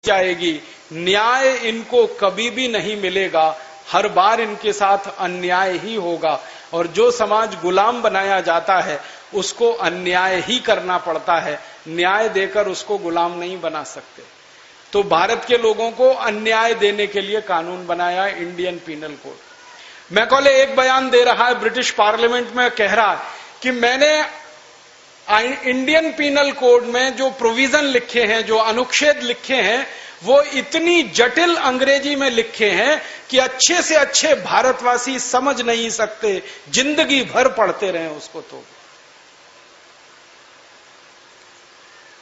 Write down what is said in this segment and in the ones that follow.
जाएगी, न्याय इनको कभी भी नहीं मिलेगा, हर बार इनके साथ अन्याय ही होगा। और जो समाज गुलाम बनाया जाता है उसको अन्याय ही करना पड़ता है, न्याय देकर उसको गुलाम नहीं बना सकते। तो भारत के लोगों को अन्याय देने के लिए कानून बनाया इंडियन पीनल कोड। मैकॉले एक बयान दे रहा है ब्रिटिश पार्लियामेंट में, कह रहा है कि मैंने इंडियन पीनल कोड में जो प्रोविजन लिखे हैं, जो अनुच्छेद लिखे हैं, वो इतनी जटिल अंग्रेजी में लिखे हैं कि अच्छे से अच्छे भारतवासी समझ नहीं सकते, जिंदगी भर पढ़ते रहे उसको। तो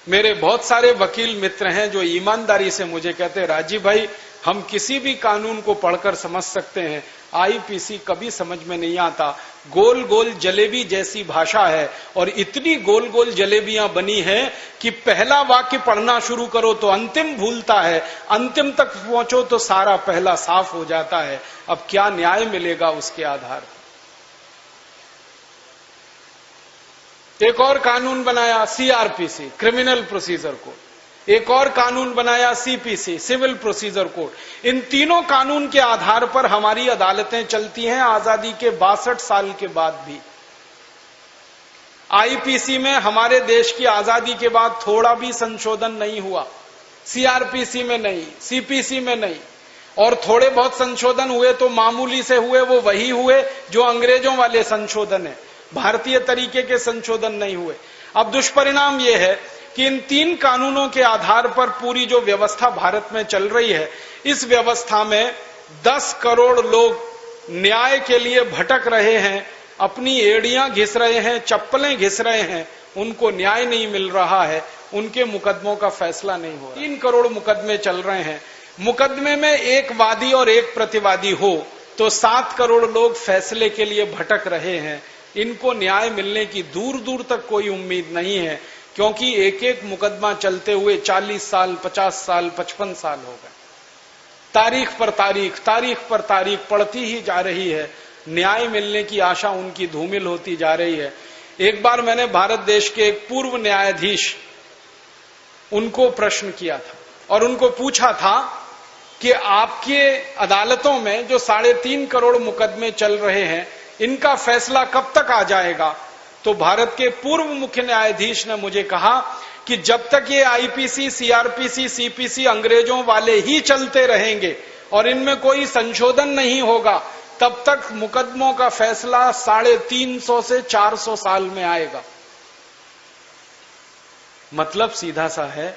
मेरे बहुत सारे वकील मित्र हैं जो ईमानदारी से मुझे कहते हैं, राजीव भाई हम किसी भी कानून को पढ़कर समझ सकते हैं, आईपीसी कभी समझ में नहीं आता, गोल गोल जलेबी जैसी भाषा है और इतनी गोल गोल जलेबियां बनी हैं कि पहला वाक्य पढ़ना शुरू करो तो अंतिम भूलता है, अंतिम तक पहुंचो तो सारा पहला साफ हो जाता है। अब क्या न्याय मिलेगा उसके आधार पर? एक और कानून बनाया सीआरपीसी, क्रिमिनल प्रोसीजर कोड, एक और कानून बनाया सीपीसी, सिविल प्रोसीजर कोड। इन तीनों कानून के आधार पर हमारी अदालतें चलती हैं आजादी के 62 साल के बाद भी। आईपीसी में हमारे देश की आजादी के बाद थोड़ा भी संशोधन नहीं हुआ, सीआरपीसी में नहीं, सीपीसी में नहीं, और थोड़े बहुत संशोधन हुए तो मामूली से हुए, वो वही हुए जो अंग्रेजों वाले संशोधन है, भारतीय तरीके के संशोधन नहीं हुए। अब दुष्परिणाम यह है कि इन तीन कानूनों के आधार पर पूरी जो व्यवस्था भारत में चल रही है, इस व्यवस्था में 10 करोड़ लोग न्याय के लिए भटक रहे हैं, अपनी एड़ियां घिस रहे हैं, चप्पलें घिस रहे हैं, उनको न्याय नहीं मिल रहा है, उनके मुकदमों का फैसला नहीं हो रहा। 3 करोड़ मुकदमे चल रहे हैं, मुकदमे में एक वादी और एक प्रतिवादी हो तो 7 करोड़ लोग फैसले के लिए भटक रहे हैं। इनको न्याय मिलने की दूर दूर तक कोई उम्मीद नहीं है, क्योंकि एक एक मुकदमा चलते हुए 40 साल, 50 साल, 55 साल हो गए। तारीख पर तारीख, तारीख पर तारीख पड़ती ही जा रही है, न्याय मिलने की आशा उनकी धूमिल होती जा रही है। एक बार मैंने भारत देश के एक पूर्व न्यायाधीश, उनको प्रश्न किया था और उनको पूछा था कि आपके अदालतों में जो 3.5 करोड़ मुकदमे चल रहे हैं, इनका फैसला कब तक आ जाएगा? तो भारत के पूर्व मुख्य न्यायाधीश ने मुझे कहा कि जब तक ये आईपीसी, सीआरपीसी, सीपीसी अंग्रेजों वाले ही चलते रहेंगे और इनमें कोई संशोधन नहीं होगा, तब तक मुकदमों का फैसला 350 से 400 साल में आएगा। मतलब सीधा सा है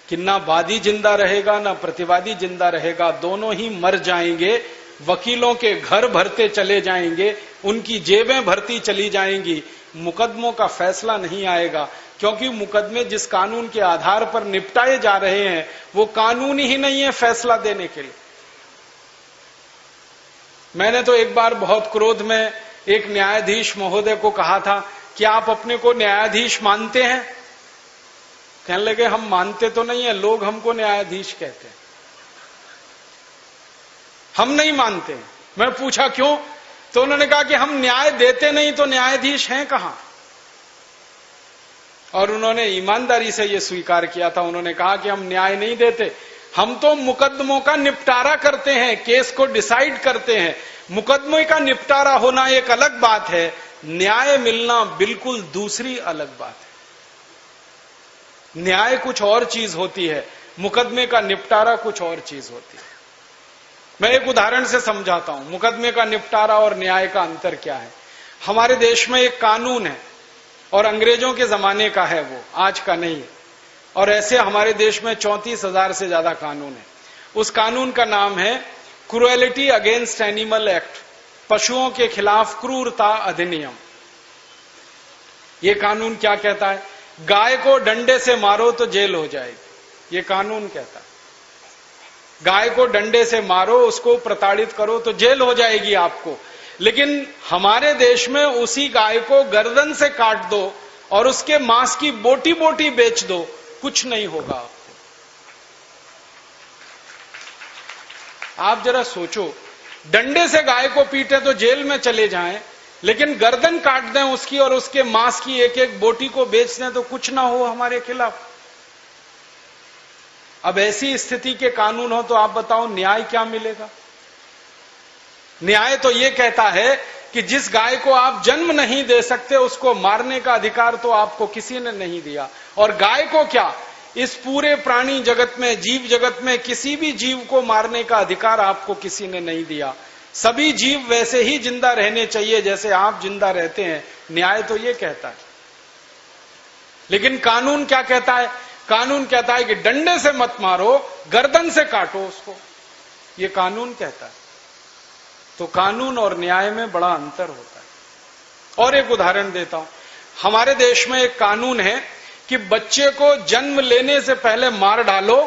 कि ना वादी जिंदा रहेगा, ना प्रतिवादी जिंदा रहेगा, दोनों ही मर जाएंगे। वकीलों के घर भरते चले जाएंगे, उनकी जेबें भरती चली जाएंगी, मुकदमों का फैसला नहीं आएगा, क्योंकि मुकदमे जिस कानून के आधार पर निपटाए जा रहे हैं वो कानून ही नहीं है फैसला देने के लिए। मैंने तो एक बार बहुत क्रोध में एक न्यायाधीश महोदय को कहा था कि आप अपने को न्यायाधीश मानते हैं? कहने लगे हम मानते तो नहीं है, लोग हमको न्यायाधीश कहते हैं, हम नहीं मानते। मैं पूछा क्यों? तो उन्होंने कहा कि हम न्याय देते नहीं तो न्यायाधीश हैं कहां। और उन्होंने ईमानदारी से यह स्वीकार किया था, उन्होंने कहा कि हम न्याय नहीं देते, हम तो मुकदमों का निपटारा करते हैं, केस को डिसाइड करते हैं। मुकदमे का निपटारा होना एक अलग बात है, न्याय मिलना बिल्कुल दूसरी अलग बात है। न्याय कुछ और चीज होती है, मुकदमे का निपटारा कुछ और चीज होती है। मैं एक उदाहरण से समझाता हूं मुकदमे का निपटारा और न्याय का अंतर क्या है। हमारे देश में एक कानून है और अंग्रेजों के जमाने का है, वो आज का नहीं है, और ऐसे हमारे देश में 34,000 से ज्यादा कानून है। उस कानून का नाम है क्रुएलिटी अगेंस्ट एनिमल एक्ट, पशुओं के खिलाफ क्रूरता अधिनियम। ये कानून क्या कहता है? गाय को डंडे से मारो तो जेल हो जाएगी, ये कानून कहता है। गाय को डंडे से मारो, उसको प्रताड़ित करो तो जेल हो जाएगी आपको। लेकिन हमारे देश में उसी गाय को गर्दन से काट दो और उसके मांस की बोटी बोटी बेच दो, कुछ नहीं होगा आपको। आप जरा सोचो, डंडे से गाय को पीटे तो जेल में चले जाएं, लेकिन गर्दन काट दें उसकी और उसके मांस की एक एक बोटी को बेच दें तो कुछ ना हो हमारे खिलाफ। अब ऐसी स्थिति के कानून हो तो आप बताओ न्याय क्या मिलेगा? न्याय तो ये कहता है कि जिस गाय को आप जन्म नहीं दे सकते उसको मारने का अधिकार तो आपको किसी ने नहीं दिया। और गाय को क्या, इस पूरे प्राणी जगत में, जीव जगत में किसी भी जीव को मारने का अधिकार आपको किसी ने नहीं दिया। सभी जीव वैसे ही जिंदा रहने चाहिए जैसे आप जिंदा रहते हैं, न्याय तो ये कहता है। लेकिन कानून क्या कहता है? कानून कहता है कि डंडे से मत मारो, गर्दन से काटो उसको, ये कानून कहता है। तो कानून और न्याय में बड़ा अंतर होता है। और एक उदाहरण देता हूं, हमारे देश में एक कानून है कि बच्चे को जन्म लेने से पहले मार डालो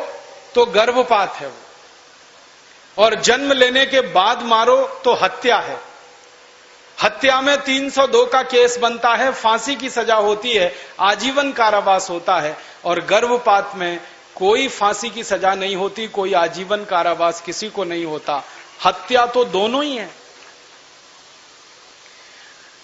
तो गर्भपात है वो, और जन्म लेने के बाद मारो तो हत्या है। हत्या में 302 का केस बनता है, फांसी की सजा होती है, आजीवन कारावास होता है। और गर्भपात में कोई फांसी की सजा नहीं होती, कोई आजीवन कारावास किसी को नहीं होता। हत्या तो दोनों ही है।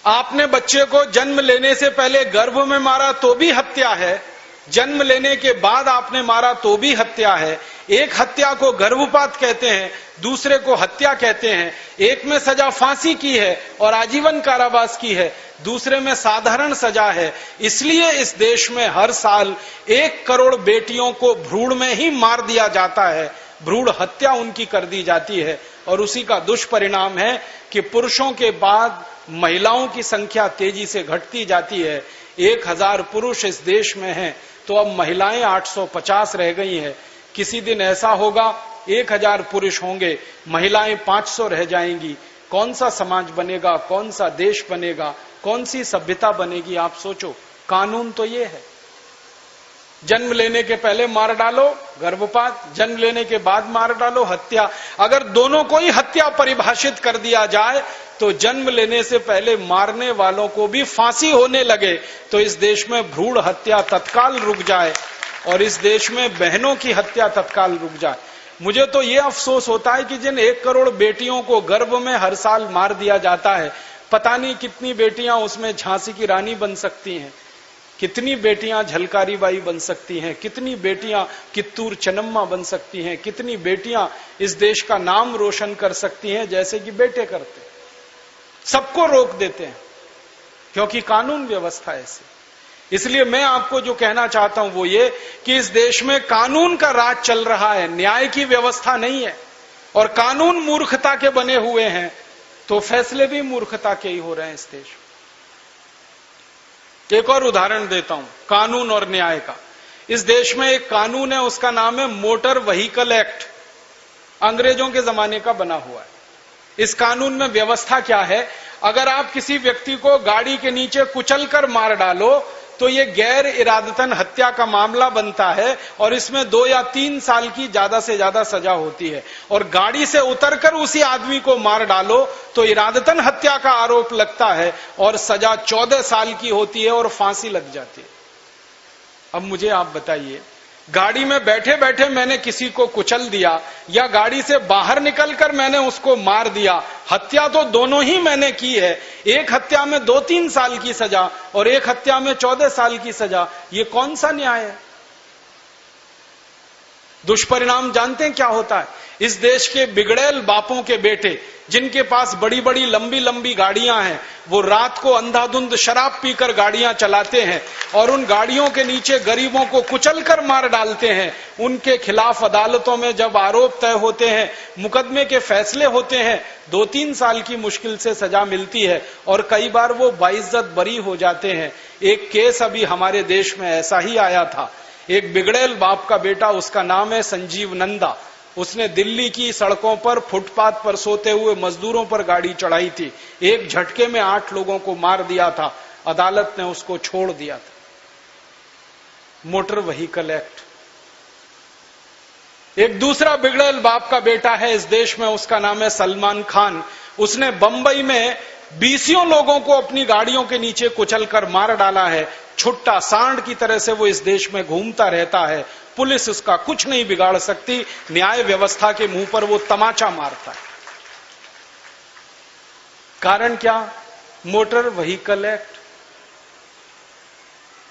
आपने बच्चे को जन्म लेने से पहले गर्भ में मारा तो भी हत्या है, जन्म लेने के बाद आपने मारा तो भी हत्या है। एक हत्या को गर्भपात कहते हैं, दूसरे को हत्या कहते हैं। एक में सजा फांसी की है और आजीवन कारावास की है, दूसरे में साधारण सजा है। इसलिए इस देश में हर साल 1 करोड़ बेटियों को भ्रूण में ही मार दिया जाता है, भ्रूण हत्या उनकी कर दी जाती है। और उसी का दुष्परिणाम है कि पुरुषों के बाद महिलाओं की संख्या तेजी से घटती जाती है। 1000 पुरुष इस देश में हैं तो अब महिलाएं 850 रह गई हैं। किसी दिन ऐसा होगा 1000 पुरुष होंगे, महिलाएं 500 रह जाएंगी। कौन सा समाज बनेगा, कौन सा देश बनेगा, कौन सी सभ्यता बनेगी? आप सोचो। कानून तो ये है, जन्म लेने के पहले मार डालो गर्भपात, जन्म लेने के बाद मार डालो हत्या। अगर दोनों को ही हत्या परिभाषित कर दिया जाए तो जन्म लेने से पहले मारने वालों को भी फांसी होने लगे तो इस देश में भ्रूण हत्या तत्काल रुक जाए और इस देश में बहनों की हत्या तत्काल रुक जाए। मुझे तो ये अफसोस होता है कि जिन 1 करोड़ बेटियों को गर्भ में हर साल मार दिया जाता है, पता नहीं कितनी बेटियां उसमें झांसी की रानी बन सकती हैं, कितनी बेटियां झलकारी बाई बन सकती हैं, कितनी बेटियां कित्तूर चनम्मा बन सकती हैं, कितनी बेटियां इस देश का नाम रोशन कर सकती हैं जैसे कि बेटे करते। सबको रोक देते हैं क्योंकि कानून व्यवस्था ऐसी। इसलिए मैं आपको जो कहना चाहता हूं वो ये कि इस देश में कानून का राज चल रहा है, न्याय की व्यवस्था नहीं है। और कानून मूर्खता के बने हुए हैं तो फैसले भी मूर्खता के ही हो रहे हैं इस देश में। एक और उदाहरण देता हूं कानून और न्याय का। इस देश में एक कानून है, उसका नाम है मोटर व्हीकल एक्ट, अंग्रेजों के जमाने का बना हुआ है। इस कानून में व्यवस्था क्या है? अगर आप किसी व्यक्ति को गाड़ी के नीचे कुचलकर मार डालो तो ये गैर इरादतन हत्या का मामला बनता है और इसमें 2 या 3 साल की ज्यादा से ज्यादा सजा होती है। और गाड़ी से उतरकर उसी आदमी को मार डालो तो इरादतन हत्या का आरोप लगता है और सजा 14 साल की होती है और फांसी लग जाती है। अब मुझे आप बताइए, गाड़ी में बैठे बैठे मैंने किसी को कुचल दिया या गाड़ी से बाहर निकलकर मैंने उसको मार दिया, हत्या तो दोनों ही मैंने की है। एक हत्या में 2-3 साल की सजा और एक हत्या में 14 साल की सजा। ये कौन सा न्याय है? दुष्परिणाम जानते हैं क्या होता है? इस देश के बिगड़ैल बापों के बेटे जिनके पास बड़ी बड़ी लंबी लंबी गाड़ियां हैं, वो रात को अंधाधुंध शराब पीकर गाड़ियां चलाते हैं और उन गाड़ियों के नीचे गरीबों को कुचलकर मार डालते हैं। उनके खिलाफ अदालतों में जब आरोप तय होते हैं, मुकदमे के फैसले होते हैं, 2-3 साल की मुश्किल से सजा मिलती है और कई बार वो बाइज्जत बरी हो जाते हैं। एक केस अभी हमारे देश में ऐसा ही आया था। एक बिगड़ैल बाप का बेटा, उसका नाम है संजीव नंदा, उसने दिल्ली की सड़कों पर फुटपाथ पर सोते हुए मजदूरों पर गाड़ी चढ़ाई थी। एक झटके में 8 लोगों को मार दिया था। अदालत ने उसको छोड़ दिया था। Motor vehicle act. एक दूसरा बिगड़ैल बाप का बेटा है इस देश में, उसका नाम है सलमान खान। उसने बंबई में 20 लोगों को अपनी गाड़ियों के नीचे कुचलकर मार डाला है। छुट्टा सांड की तरह से वो इस देश में घूमता रहता है। पुलिस उसका कुछ नहीं बिगाड़ सकती, न्याय व्यवस्था के मुंह पर वो तमाचा मारता है। कारण क्या? Motor vehicle act.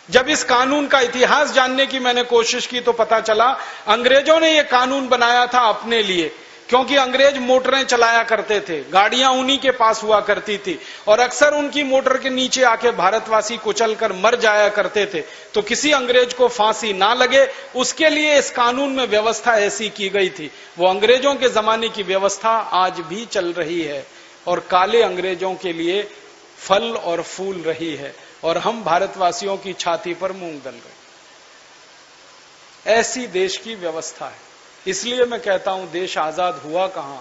जब इस कानून का इतिहास जानने की मैंने कोशिश की तो पता चला अंग्रेजों ने यह कानून बनाया था अपने लिए, क्योंकि अंग्रेज मोटरें चलाया करते थे, गाड़ियां उन्हीं के पास हुआ करती थी और अक्सर उनकी मोटर के नीचे आके भारतवासी कुचलकर मर जाया करते थे। तो किसी अंग्रेज को फांसी ना लगे उसके लिए इस कानून में व्यवस्था ऐसी की गई थी। वो अंग्रेजों के जमाने की व्यवस्था आज भी चल रही है और काले अंग्रेजों के लिए फल और फूल रही है और हम भारतवासियों की छाती पर मूंग दल गए। ऐसी देश की व्यवस्था है। इसलिए मैं कहता हूं देश आजाद हुआ कहां,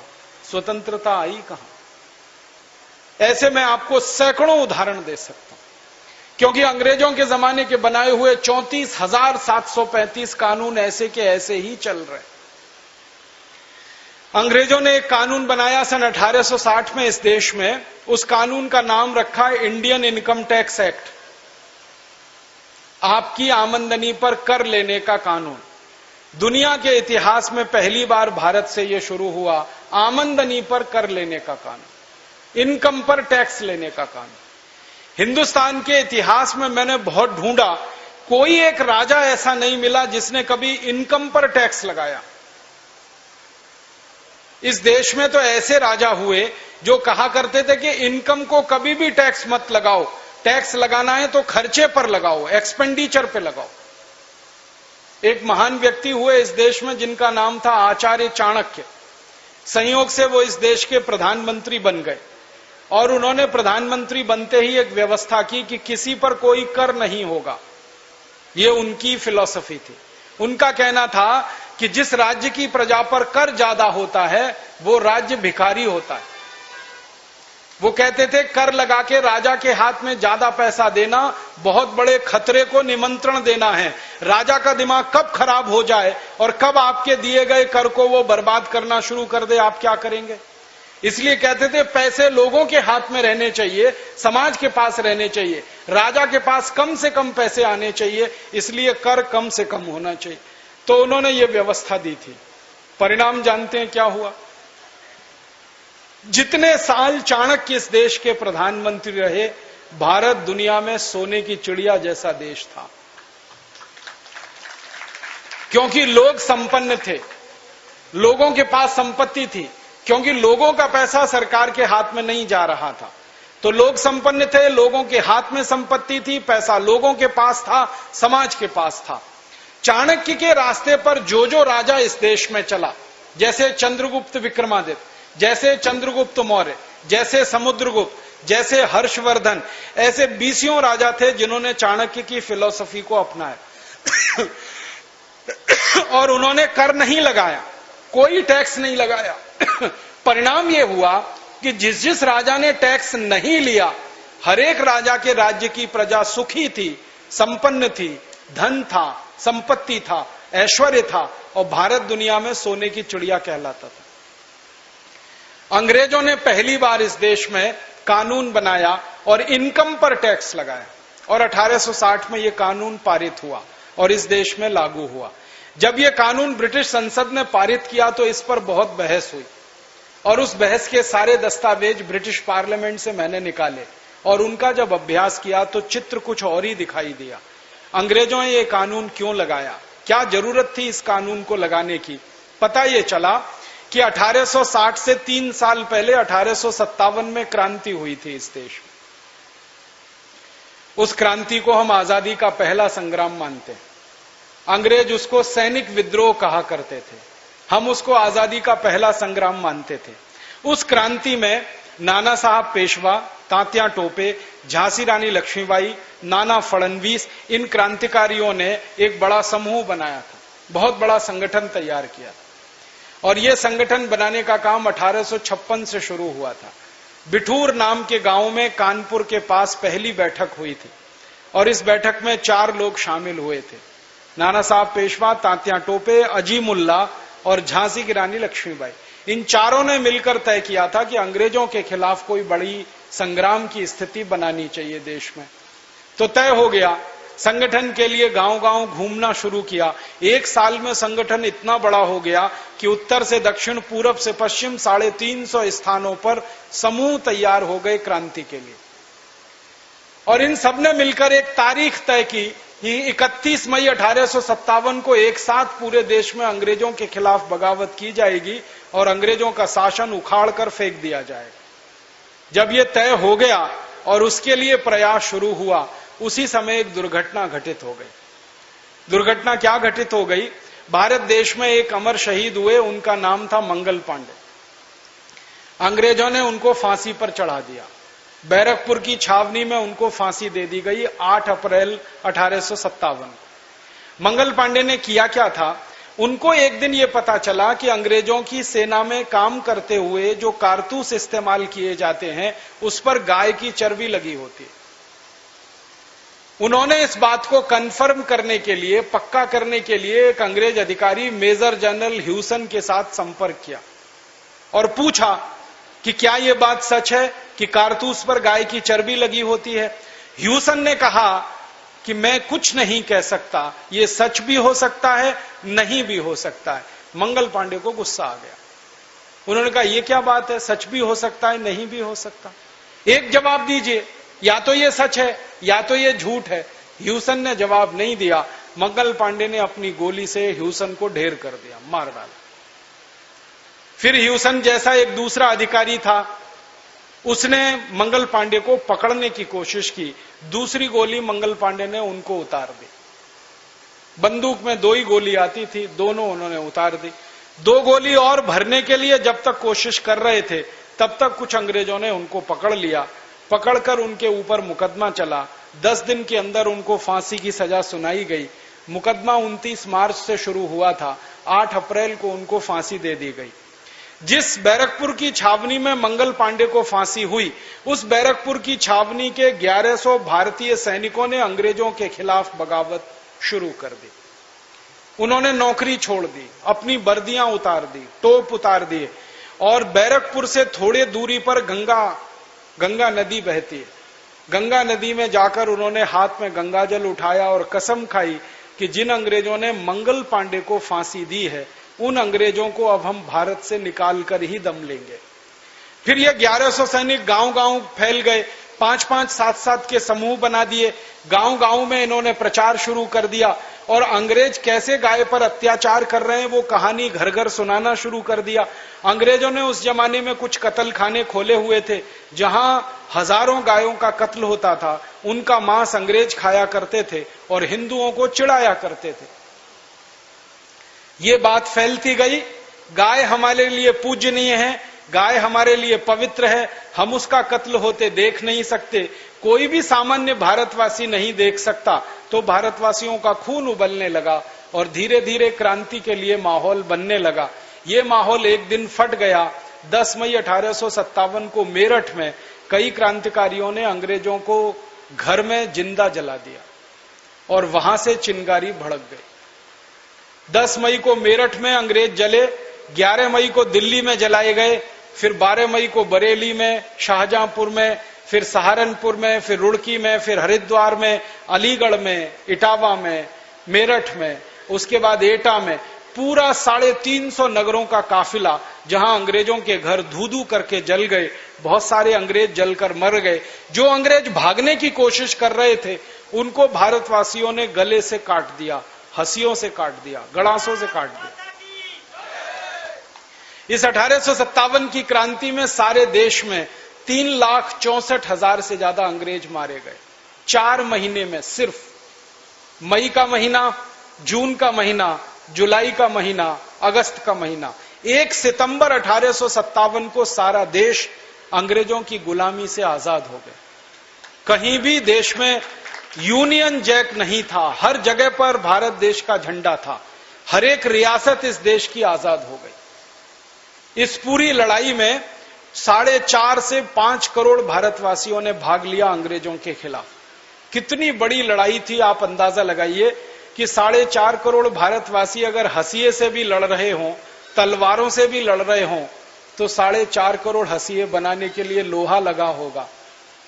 स्वतंत्रता आई कहां। ऐसे मैं आपको सैकड़ों उदाहरण दे सकता हूं, क्योंकि अंग्रेजों के जमाने के बनाए हुए 34,735 कानून ऐसे के ऐसे ही चल रहे। अंग्रेजों ने एक कानून बनाया सन 1860 में इस देश में। उस कानून का नाम रखा है इंडियन इनकम टैक्स एक्ट, आपकी आमदनी पर कर लेने का कानून। दुनिया के इतिहास में पहली बार भारत से यह शुरू हुआ, आमदनी पर कर लेने का कानून, इनकम पर टैक्स लेने का कानून। हिंदुस्तान के इतिहास में मैंने बहुत ढूंढा, कोई एक राजा ऐसा नहीं मिला जिसने कभी इनकम पर टैक्स लगाया। इस देश में तो ऐसे राजा हुए जो कहा करते थे कि इनकम को कभी भी टैक्स मत लगाओ, टैक्स लगाना है तो खर्चे पर लगाओ, एक्सपेंडिचर पे लगाओ। एक महान व्यक्ति हुए इस देश में जिनका नाम था आचार्य चाणक्य। संयोग से वो इस देश के प्रधानमंत्री बन गए और उन्होंने प्रधानमंत्री बनते ही एक व्यवस्था की कि किसी पर कोई कर नहीं होगा। ये उनकी फिलॉसफी थी। उनका कहना था कि जिस राज्य की प्रजा पर कर ज्यादा होता है वो राज्य भिखारी होता है। वो कहते थे कर लगा के राजा के हाथ में ज्यादा पैसा देना बहुत बड़े खतरे को निमंत्रण देना है। राजा का दिमाग कब खराब हो जाए और कब आपके दिए गए कर को वो बर्बाद करना शुरू कर दे, आप क्या करेंगे। इसलिए कहते थे पैसे लोगों के हाथ में रहने चाहिए, समाज के पास रहने चाहिए, राजा के पास कम से कम पैसे आने चाहिए, इसलिए कर कम से कम होना चाहिए। तो उन्होंने ये व्यवस्था दी थी। परिणाम जानते हैं क्या हुआ। जितने साल चाणक्य इस देश के प्रधानमंत्री रहे, भारत दुनिया में सोने की चिड़िया जैसा देश था, क्योंकि लोग संपन्न थे, लोगों के पास संपत्ति थी, क्योंकि लोगों का पैसा सरकार के हाथ में नहीं जा रहा था। तो लोग संपन्न थे, लोगों के हाथ में संपत्ति थी, पैसा लोगों के पास था, समाज के पास था। चाणक्य के रास्ते पर जो जो राजा इस देश में चला, जैसे चंद्रगुप्त विक्रमादित्य, जैसे चंद्रगुप्त मौर्य, जैसे समुद्रगुप्त, जैसे हर्षवर्धन, ऐसे 20 राजा थे जिन्होंने चाणक्य की फिलॉसफी को अपनाया और उन्होंने कर नहीं लगाया, कोई टैक्स नहीं लगाया। परिणाम यह हुआ कि जिस जिस राजा ने टैक्स नहीं लिया, हर एक राजा के राज्य की प्रजा सुखी थी, संपन्न थी, धन था, संपत्ति था, ऐश्वर्य था और भारत दुनिया में सोने की चिड़िया कहलाता था। अंग्रेजों ने पहली बार इस देश में कानून बनाया और इनकम पर टैक्स लगाया और 1860 में यह कानून पारित हुआ और इस देश में लागू हुआ। जब यह कानून ब्रिटिश संसद ने पारित किया तो इस पर बहुत बहस हुई और उस बहस के सारे दस्तावेज ब्रिटिश पार्लियामेंट से मैंने निकाले और उनका जब अभ्यास किया तो चित्र कुछ और ही दिखाई दिया। अंग्रेजों ने यह कानून क्यों लगाया, क्या जरूरत थी इस कानून को लगाने की। पता यह चला कि 1860 से 3 साल पहले 1857 में क्रांति हुई थी इस देश में। उस क्रांति को हम आजादी का पहला संग्राम मानते हैं। अंग्रेज उसको सैनिक विद्रोह कहा करते थे, हम उसको आजादी का पहला संग्राम मानते थे। उस क्रांति में नाना साहब पेशवा, तात्या टोपे, झांसी रानी लक्ष्मीबाई, नाना फडणवीस, इन क्रांतिकारियों ने एक बड़ा समूह बनाया था, बहुत बड़ा संगठन तैयार किया और यह संगठन बनाने का काम 1856 से शुरू हुआ था। बिठूर नाम के गांव में कानपुर के पास पहली बैठक हुई थी और इस बैठक में 4 लोग शामिल हुए थे, नाना साहब पेशवा, तात्या टोपे, अजीमुल्ला और झांसी की रानी लक्ष्मीबाई। इन चारों ने मिलकर तय किया था कि अंग्रेजों के खिलाफ कोई बड़ी संग्राम की स्थिति बनानी चाहिए देश में। तो तय हो गया, संगठन के लिए गांव-गांव घूमना शुरू किया। 1 साल में संगठन इतना बड़ा हो गया कि उत्तर से दक्षिण, पूरब से पश्चिम 350 स्थानों पर समूह तैयार हो गए क्रांति के लिए और इन सबने मिलकर एक तारीख तय की कि 31 मई 1857 को एक साथ पूरे देश में अंग्रेजों के खिलाफ बगावत की जाएगी और अंग्रेजों का शासन उखाड़ कर फेंक दिया जाएगा। जब यह तय हो गया और उसके लिए प्रयास शुरू हुआ, उसी समय एक दुर्घटना घटित हो गई। दुर्घटना क्या घटित हो गई? भारत देश में एक अमर शहीद हुए, उनका नाम था मंगल पांडे। अंग्रेजों ने उनको फांसी पर चढ़ा दिया। बैरकपुर की छावनी में उनको फांसी दे दी गई 8 अप्रैल 1857 को। मंगल पांडे ने किया क्या था? उनको एक दिन ये पता चला कि अंग्रेजों की सेना में काम करते हुए जो कारतूस इस्तेमाल किए जाते हैं उस पर गाय की चर्बी लगी होती है। उन्होंने इस बात को कंफर्म करने के लिए, पक्का करने के लिए एक अंग्रेज अधिकारी मेजर जनरल ह्यूसन के साथ संपर्क किया और पूछा कि क्या यह बात सच है कि कारतूस पर गाय की चर्बी लगी होती है? ह्यूसन ने कहा कि मैं कुछ नहीं कह सकता, ये सच भी हो सकता है, नहीं भी हो सकता है। मंगल पांडे को गुस्सा आ गया। उन्होंने कहा ये क्या बात है, सच भी हो सकता है, नहीं भी हो सकता, एक जवाब दीजिए, या तो ये सच है या तो ये झूठ है। ह्यूसन ने जवाब नहीं दिया। मंगल पांडे ने अपनी गोली से ह्यूसन को ढेर कर दिया, मार डाला। फिर ह्यूसन जैसा एक दूसरा अधिकारी था, उसने मंगल पांडे को पकड़ने की कोशिश की। दूसरी गोली मंगल पांडे ने उनको उतार दी। बंदूक में 2 ही गोली आती थी, दोनों उन्होंने उतार दी। 2 गोली और भरने के लिए जब तक कोशिश कर रहे थे तब तक कुछ अंग्रेजों ने उनको पकड़ लिया। पकड़कर उनके ऊपर मुकदमा चला। 10 दिन के अंदर उनको फांसी की सजा सुनाई गई। मुकदमा 29 मार्च से शुरू हुआ था। 8 अप्रैल को उनको फांसी दे दी गई। जिस बैरकपुर की छावनी में मंगल पांडे को फांसी हुई, उस बैरकपुर की छावनी के 1100 भारतीय सैनिकों ने अंग्रेजों के खिलाफ बगावत शुरू कर दी। उन्होंने नौकरी छोड़ दी, अपनी वर्दियां उतार दी, टोप उतार दिए और बैरकपुर से थोड़े दूरी पर गंगा नदी बहती है। गंगा नदी में जाकर उन्होंने हाथ में गंगाजल उठाया और कसम खाई कि जिन अंग्रेजों ने मंगल पांडे को फांसी दी है उन अंग्रेजों को अब हम भारत से निकाल कर ही दम लेंगे। फिर ये 1100 सैनिक गांव-गांव फैल गए, 5-5, 7-7 के समूह बना दिए। गांव-गांव में इन्होंने प्रचार शुरू कर दिया और अंग्रेज कैसे गाय पर अत्याचार कर रहे हैं वो कहानी घर घर सुनाना शुरू कर दिया। अंग्रेजों ने उस जमाने में कुछ कत्ल खाने खोले हुए थे, जहां हजारों गायों का कत्ल होता था। उनका मांस अंग्रेज खाया करते थे और हिंदुओं को चिढ़ाया करते थे। ये बात फैलती गई, गाय हमारे लिए पूजनीय है, गाय हमारे लिए पवित्र है, हम उसका कत्ल होते देख नहीं सकते, कोई भी सामान्य भारतवासी नहीं देख सकता। तो भारतवासियों का खून उबलने लगा और धीरे धीरे क्रांति के लिए माहौल बनने लगा। ये माहौल एक दिन फट गया। 10 मई 1857 को मेरठ में कई क्रांतिकारियों ने अंग्रेजों को घर में जिंदा जला दिया और वहां से चिंगारी भड़क गई। 10 मई को मेरठ में अंग्रेज जले, 11 मई को दिल्ली में जलाए गए, फिर 12 मई को बरेली में, शाहजहांपुर में, फिर सहारनपुर में, फिर रुड़की में, फिर हरिद्वार में, अलीगढ़ में, इटावा में, मेरठ में, उसके बाद एटा में, पूरा 350 नगरों का काफिला, जहां अंग्रेजों के घर धू-धू करके जल गए। बहुत सारे अंग्रेज जलकर मर गए। जो अंग्रेज भागने की कोशिश कर रहे थे उनको भारतवासियों ने गले से काट दिया, हंसियों से काट दिया, गड़ासों से काट दिया। इस 1857 की क्रांति में सारे देश में 3,64,000 से ज्यादा अंग्रेज मारे गए। 4 महीने में, सिर्फ मई का महीना, जून का महीना, जुलाई का महीना, अगस्त का महीना। 1 सितंबर 1857 को सारा देश अंग्रेजों की गुलामी से आजाद हो गए। कहीं भी देश में यूनियन जैक नहीं था, हर जगह पर भारत देश का झंडा था। हर एक रियासत इस देश की आजाद हो गई। इस पूरी लड़ाई में 4.5 से 5 करोड़ भारतवासियों ने भाग लिया अंग्रेजों के खिलाफ। कितनी बड़ी लड़ाई थी, आप अंदाजा लगाइए कि 4.5 करोड़ भारतवासी अगर हंसिए से भी लड़ रहे हों, तलवारों से भी लड़ रहे हों, तो 4.5 करोड़ हंसिए बनाने के लिए लोहा लगा होगा।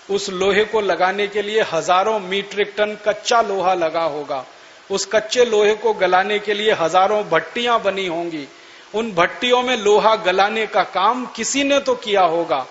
उस लोहे को लगाने के लिए हजारों मीट्रिक टन कच्चा लोहा लगा होगा। उस कच्चे लोहे को गलाने के लिए हजारों भट्टियां बनी होंगी। उन भट्टियों में लोहा गलाने का काम किसी ने तो किया होगा।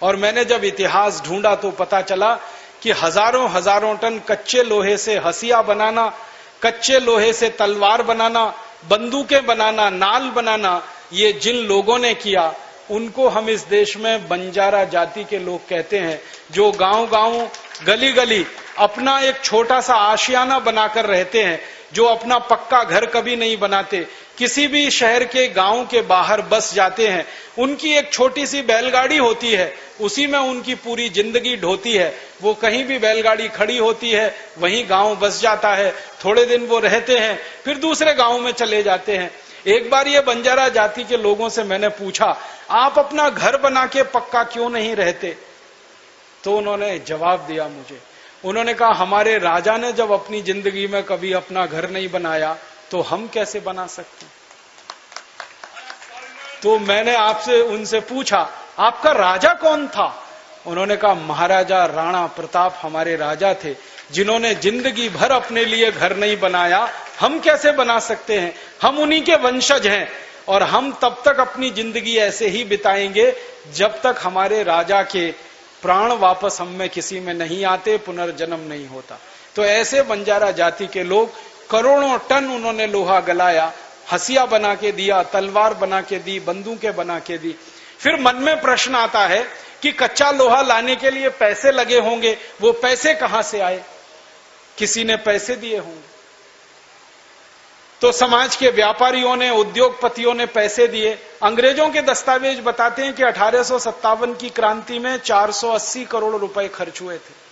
और मैंने जब इतिहास ढूंढा तो पता चला कि हजारों हजारों टन कच्चे लोहे से हसिया बनाना, कच्चे लोहे से तलवार बनाना, बंदूकें बनाना, नाल बनाना, ये जिन लोगों ने किया उनको हम इस देश में बंजारा जाति के लोग कहते हैं, जो गांव-गांव, गली-गली अपना एक छोटा सा आशियाना बनाकर रहते हैं, जो अपना पक्का घर कभी नहीं बनाते, किसी भी शहर के गांव के बाहर बस जाते हैं, उनकी एक छोटी सी बैलगाड़ी होती है, उसी में उनकी पूरी जिंदगी ढोती है। वो कहीं भी बैलगाड़ी खड़ी होती है, वहीं गांव बस जाता है, थोड़े दिन वो रहते हैं, फिर दूसरे गांव में चले जाते हैं। एक बार ये बंजारा जाति के लोगों से मैंने पूछा, आप अपना घर बना के पक्का क्यों नहीं रहते? तो उन्होंने जवाब दिया मुझे, उन्होंने कहा हमारे राजा ने जब अपनी जिंदगी में कभी अपना घर नहीं बनाया तो हम कैसे बना सकते? तो मैंने आपसे उनसे पूछा, आपका राजा कौन था? उन्होंने कहा महाराजा राणा प्रताप हमारे राजा थे, जिन्होंने जिंदगी भर अपने लिए घर नहीं बनाया, हम कैसे बना सकते हैं? हम उन्हीं के वंशज हैं और हम तब तक अपनी जिंदगी ऐसे ही बिताएंगे जब तक हमारे राजा के प्राण वापस हम में किसी में नहीं आते, पुनर्जन्म नहीं होता। तो ऐसे बंजारा जाति के लोग करोड़ों टन उन्होंने लोहा गलाया, हसिया बना के दिया, तलवार बना के दी, बंदूकें बना के दी। फिर मन में प्रश्न आता है कि कच्चा लोहा लाने के लिए पैसे लगे होंगे, वो पैसे कहां से आए? किसी ने पैसे दिए होंगे। तो समाज के व्यापारियों ने, उद्योगपतियों ने पैसे दिए। अंग्रेजों के दस्तावेज बताते हैं कि 1857 की क्रांति में 480 करोड़ रुपए खर्च हुए थे,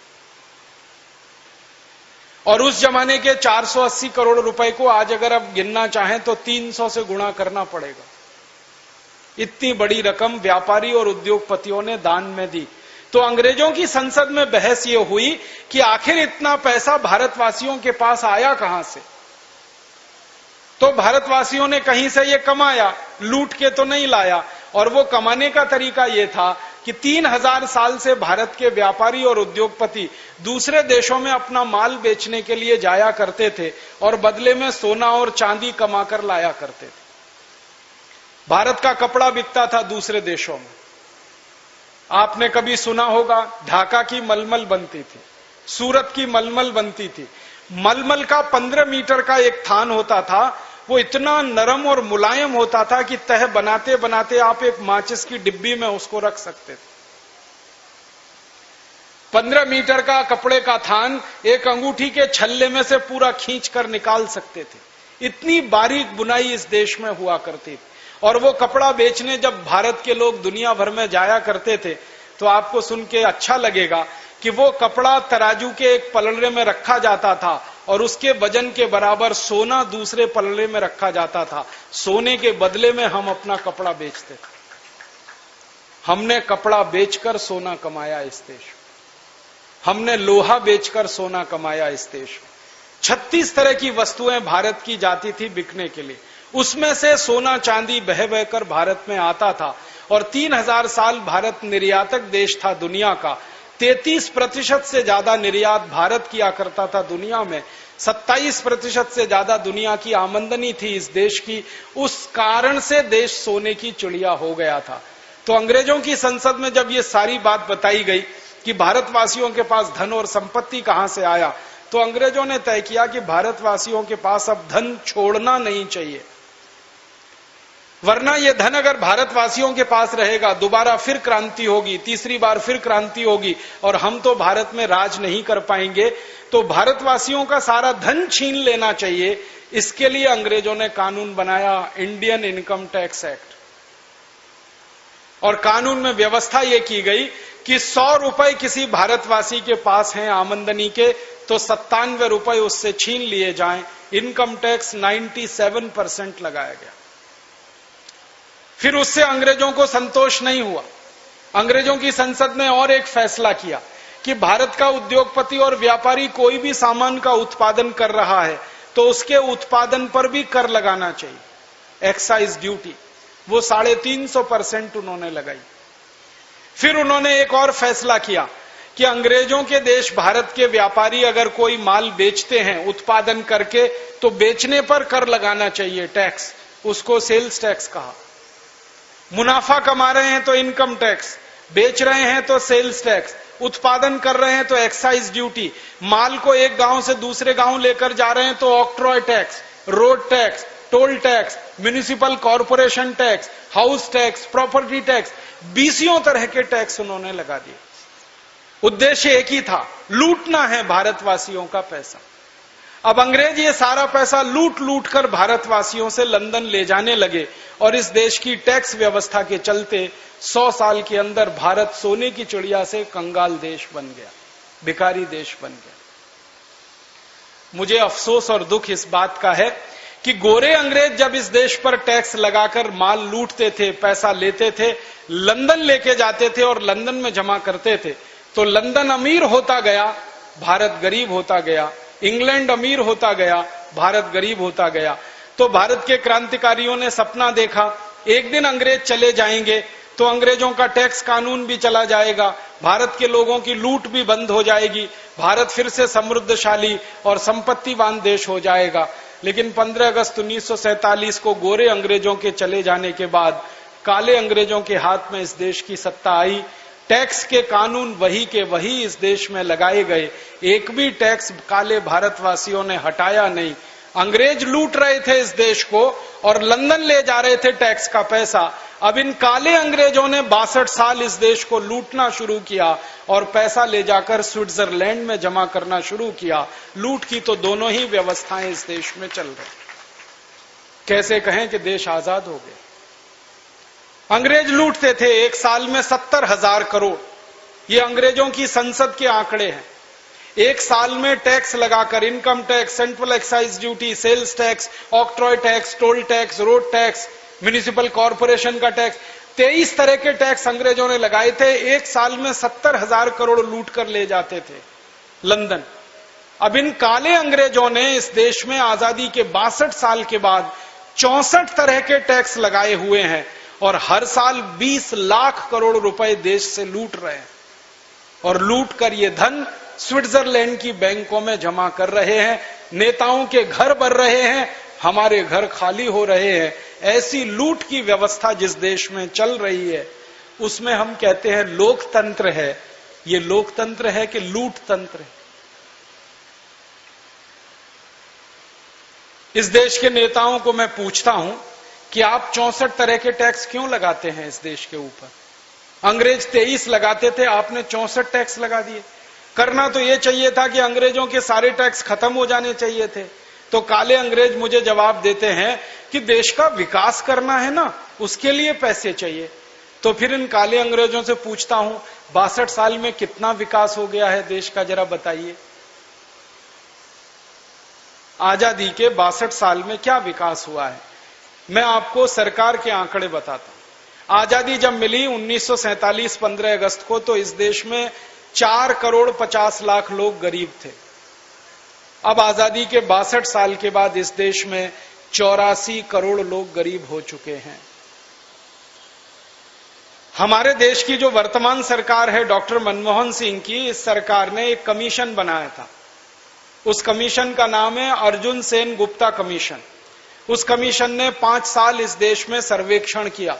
और उस जमाने के 480 करोड़ रुपए को आज अगर आप गिनना चाहें तो 300 से गुणा करना पड़ेगा। इतनी बड़ी रकम व्यापारी और उद्योगपतियों ने दान में दी। तो अंग्रेजों की संसद में बहस ये हुई कि आखिर इतना पैसा भारतवासियों के पास आया कहां से? तो भारतवासियों ने कहीं से ये कमाया, लूट के तो नहीं लाया। और वो कमाने का तरीका ये था कि 3000 साल से भारत के व्यापारी और उद्योगपति दूसरे देशों में अपना माल बेचने के लिए जाया करते थे और बदले में सोना और चांदी कमाकर लाया करते थे। भारत का कपड़ा बिकता था दूसरे देशों में। आपने कभी सुना होगा, ढाका की मलमल बनती थी, सूरत की मलमल बनती थी। मलमल का 15 मीटर का एक थान होता था, वो इतना नरम और मुलायम होता था कि तह बनाते बनाते आप एक माचिस की डिब्बी में उसको रख सकते थे। 15 मीटर का कपड़े का थान एक अंगूठी के छल्ले में से पूरा खींच कर निकाल सकते थे। इतनी बारीक बुनाई इस देश में हुआ करती थी। और वो कपड़ा बेचने जब भारत के लोग दुनिया भर में जाया करते थे तो आपको सुन के अच्छा लगेगा कि वो कपड़ा तराजू के एक पलड़े में रखा जाता था और उसके वजन के बराबर सोना दूसरे पलड़े में रखा जाता था। सोने के बदले में हम अपना कपड़ा बेचते थे। हमने कपड़ा बेचकर सोना कमाया इस देश में, हमने लोहा बेचकर सोना कमाया इस देश में। 36 तरह की वस्तुएं भारत की जाती थी बिकने के लिए, उसमें से सोना चांदी बह बहकर भारत में आता था। और 3000 साल भारत निर्यातक देश था दुनिया का। 33% से ज्यादा निर्यात भारत किया करता था दुनिया में। 27% से ज्यादा दुनिया की आमदनी थी इस देश की। उस कारण से देश सोने की चिड़िया हो गया था। तो अंग्रेजों की संसद में जब ये सारी बात बताई गई कि भारतवासियों के पास धन और संपत्ति कहां से आया, तो अंग्रेजों ने तय किया कि भारतवासियों के पास अब धन छोड़ना नहीं चाहिए, वरना ये धन अगर भारतवासियों के पास रहेगा दोबारा फिर क्रांति होगी, तीसरी बार फिर क्रांति होगी और हम तो भारत में राज नहीं कर पाएंगे। तो भारतवासियों का सारा धन छीन लेना चाहिए। इसके लिए अंग्रेजों ने कानून बनाया, इंडियन इनकम टैक्स एक्ट। और कानून में व्यवस्था यह की गई कि 100 रुपए किसी भारतवासी के पास हैं आमदनी के, तो 97 रुपए उससे छीन लिए जाएं। इनकम टैक्स 97% लगाया गया। फिर उससे अंग्रेजों को संतोष नहीं हुआ। अंग्रेजों की संसद ने और एक फैसला किया कि भारत का उद्योगपति और व्यापारी कोई भी सामान का उत्पादन कर रहा है तो उसके उत्पादन पर भी कर लगाना चाहिए, एक्साइज ड्यूटी। वो 350% उन्होंने लगाई। फिर उन्होंने एक और फैसला किया कि अंग्रेजों के देश भारत के व्यापारी अगर कोई माल बेचते हैं उत्पादन करके तो बेचने पर कर लगाना चाहिए, टैक्स। उसको सेल्स टैक्स कहा। मुनाफा कमा रहे हैं तो इनकम टैक्स, बेच रहे हैं तो सेल्स टैक्स। उत्पादन कर रहे हैं तो एक्साइज ड्यूटी, माल को एक गांव से दूसरे गांव लेकर जा रहे हैं तो octroi tax, road tax, toll tax, municipal corporation tax, house tax, property tax, 20 तरह के टैक्स उन्होंने लगा दिए। उद्देश्य एक ही था, लूटना है भारतवासियों का पैसा। अब अंग्रेज ये सारा पैसा लूट लूट कर भारतवासियों से लंदन ले जाने लगे और इस देश की टैक्स व्यवस्था के चलते 100 साल के अंदर भारत सोने की चिड़िया से कंगाल देश बन गया, भिखारी देश बन गया। मुझे अफसोस और दुख इस बात का है कि गोरे अंग्रेज जब इस देश पर टैक्स लगाकर माल लूटते थे, पैसा लेते थे, लंदन लेके जाते थे और लंदन में जमा करते थे, तो लंदन अमीर होता गया, भारत गरीब होता गया। इंग्लैंड अमीर होता गया, भारत गरीब होता गया। तो भारत के क्रांतिकारियों ने सपना देखा, एक दिन अंग्रेज चले जाएंगे तो अंग्रेजों का टैक्स कानून भी चला जाएगा, भारत के लोगों की लूट भी बंद हो जाएगी, भारत फिर से समृद्धशाली और संपत्तिवान देश हो जाएगा। लेकिन 15 अगस्त 1947 को गोरे अंग्रेजों के चले जाने के बाद काले अंग्रेजों के हाथ में इस देश की सत्ता आई। टैक्स के कानून वही के वही इस देश में लगाए गए, एक भी टैक्स काले भारतवासियों ने हटाया नहीं। अंग्रेज लूट रहे थे इस देश को और लंदन ले जा रहे थे टैक्स का पैसा। अब इन काले अंग्रेजों ने 62 साल इस देश को लूटना शुरू किया और पैसा ले जाकर स्विट्जरलैंड में जमा करना शुरू किया। लूट की तो दोनों ही व्यवस्थाएं इस देश में चल रही। कैसे कहें कि देश आजाद हो गया? अंग्रेज लूटते थे एक साल में 70,000 करोड़, ये अंग्रेजों की संसद के आंकड़े हैं। एक साल में टैक्स लगाकर, income tax, central excise duty, sales tax, octroi tax, toll tax, road tax, municipal corporation का टैक्स, 23 तरह के टैक्स अंग्रेजों ने लगाए थे। एक साल में 70,000 करोड़ लूट कर ले जाते थे लंदन। अब इन काले अंग्रेजों ने इस देश में आजादी के 62 साल के बाद 64 तरह के टैक्स लगाए हुए हैं और हर साल 20 लाख करोड़ रुपए देश से लूट रहे हैं और लूट कर ये धन स्विट्जरलैंड की बैंकों में जमा कर रहे हैं। नेताओं के घर बन रहे हैं, हमारे घर खाली हो रहे हैं। ऐसी लूट की व्यवस्था जिस देश में चल रही है उसमें हम कहते हैं लोकतंत्र है। ये लोकतंत्र है कि लूट तंत्र है? इस देश के नेताओं को मैं पूछता हूं कि आप 64 तरह के टैक्स क्यों लगाते हैं इस देश के ऊपर? अंग्रेज 23 लगाते थे, आपने 64 टैक्स लगा दिए। करना तो यह चाहिए था कि अंग्रेजों के सारे टैक्स खत्म हो जाने चाहिए थे। तो काले अंग्रेज मुझे जवाब देते हैं कि देश का विकास करना है ना, उसके लिए पैसे चाहिए। तो फिर इन काले अंग्रेजों से पूछता हूं, 62 साल में कितना विकास हो गया है देश का, जरा बताइए। आजादी के 62 साल में क्या विकास हुआ है? मैं आपको सरकार के आंकड़े बताता हूं। आजादी जब मिली 1947 15 अगस्त को, तो इस देश में 4 करोड़ 50 लाख लोग गरीब थे। अब आजादी के 62 साल के बाद इस देश में 84 करोड़ लोग गरीब हो चुके हैं। हमारे देश की जो वर्तमान सरकार है डॉक्टर मनमोहन सिंह की, इस सरकार ने एक कमीशन बनाया था। उस कमीशन का नाम है अर्जुन सेन गुप्ता कमीशन। उस कमीशन ने 5 साल इस देश में सर्वेक्षण किया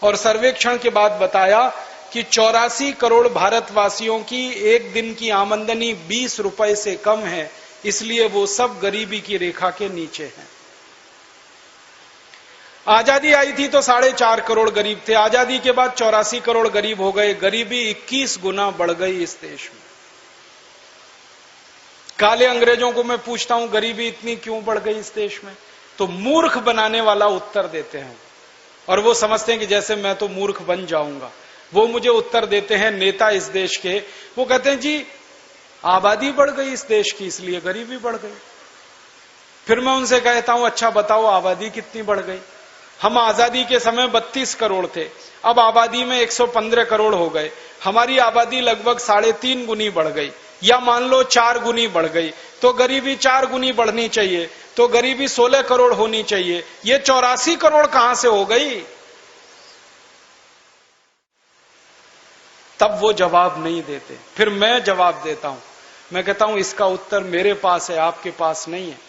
और सर्वेक्षण के बाद बताया कि 84 करोड़ भारतवासियों की एक दिन की आमदनी 20 रुपए से कम है, इसलिए वो सब गरीबी की रेखा के नीचे हैं। आजादी आई थी तो 4.5 करोड़ गरीब थे, आजादी के बाद 84 करोड़ गरीब हो गए। गरीबी 21 गुना बढ़ गई इस देश में। काले अंग्रेजों को मैं पूछता हूं गरीबी इतनी क्यों बढ़ गई इस देश में, तो मूर्ख बनाने वाला उत्तर देते हैं और वो समझते हैं कि जैसे मैं तो मूर्ख बन जाऊंगा। वो मुझे उत्तर देते हैं नेता इस देश के, वो कहते हैं जी आबादी बढ़ गई इस देश की इसलिए गरीबी बढ़ गई। फिर मैं उनसे कहता हूं अच्छा बताओ आबादी कितनी बढ़ गई? हम आजादी के समय 32 करोड़ थे, अब आबादी में 115 करोड़ हो गए। हमारी आबादी लगभग 3.5 गुनी बढ़ गई, या मान लो 4 गुनी बढ़ गई, तो गरीबी 4 गुनी बढ़नी चाहिए, तो गरीबी 16 करोड़ होनी चाहिए। ये 84 करोड़ कहां से हो गई? तब वो जवाब नहीं देते। फिर मैं जवाब देता हूं, मैं कहता हूं इसका उत्तर मेरे पास है, आपके पास नहीं है।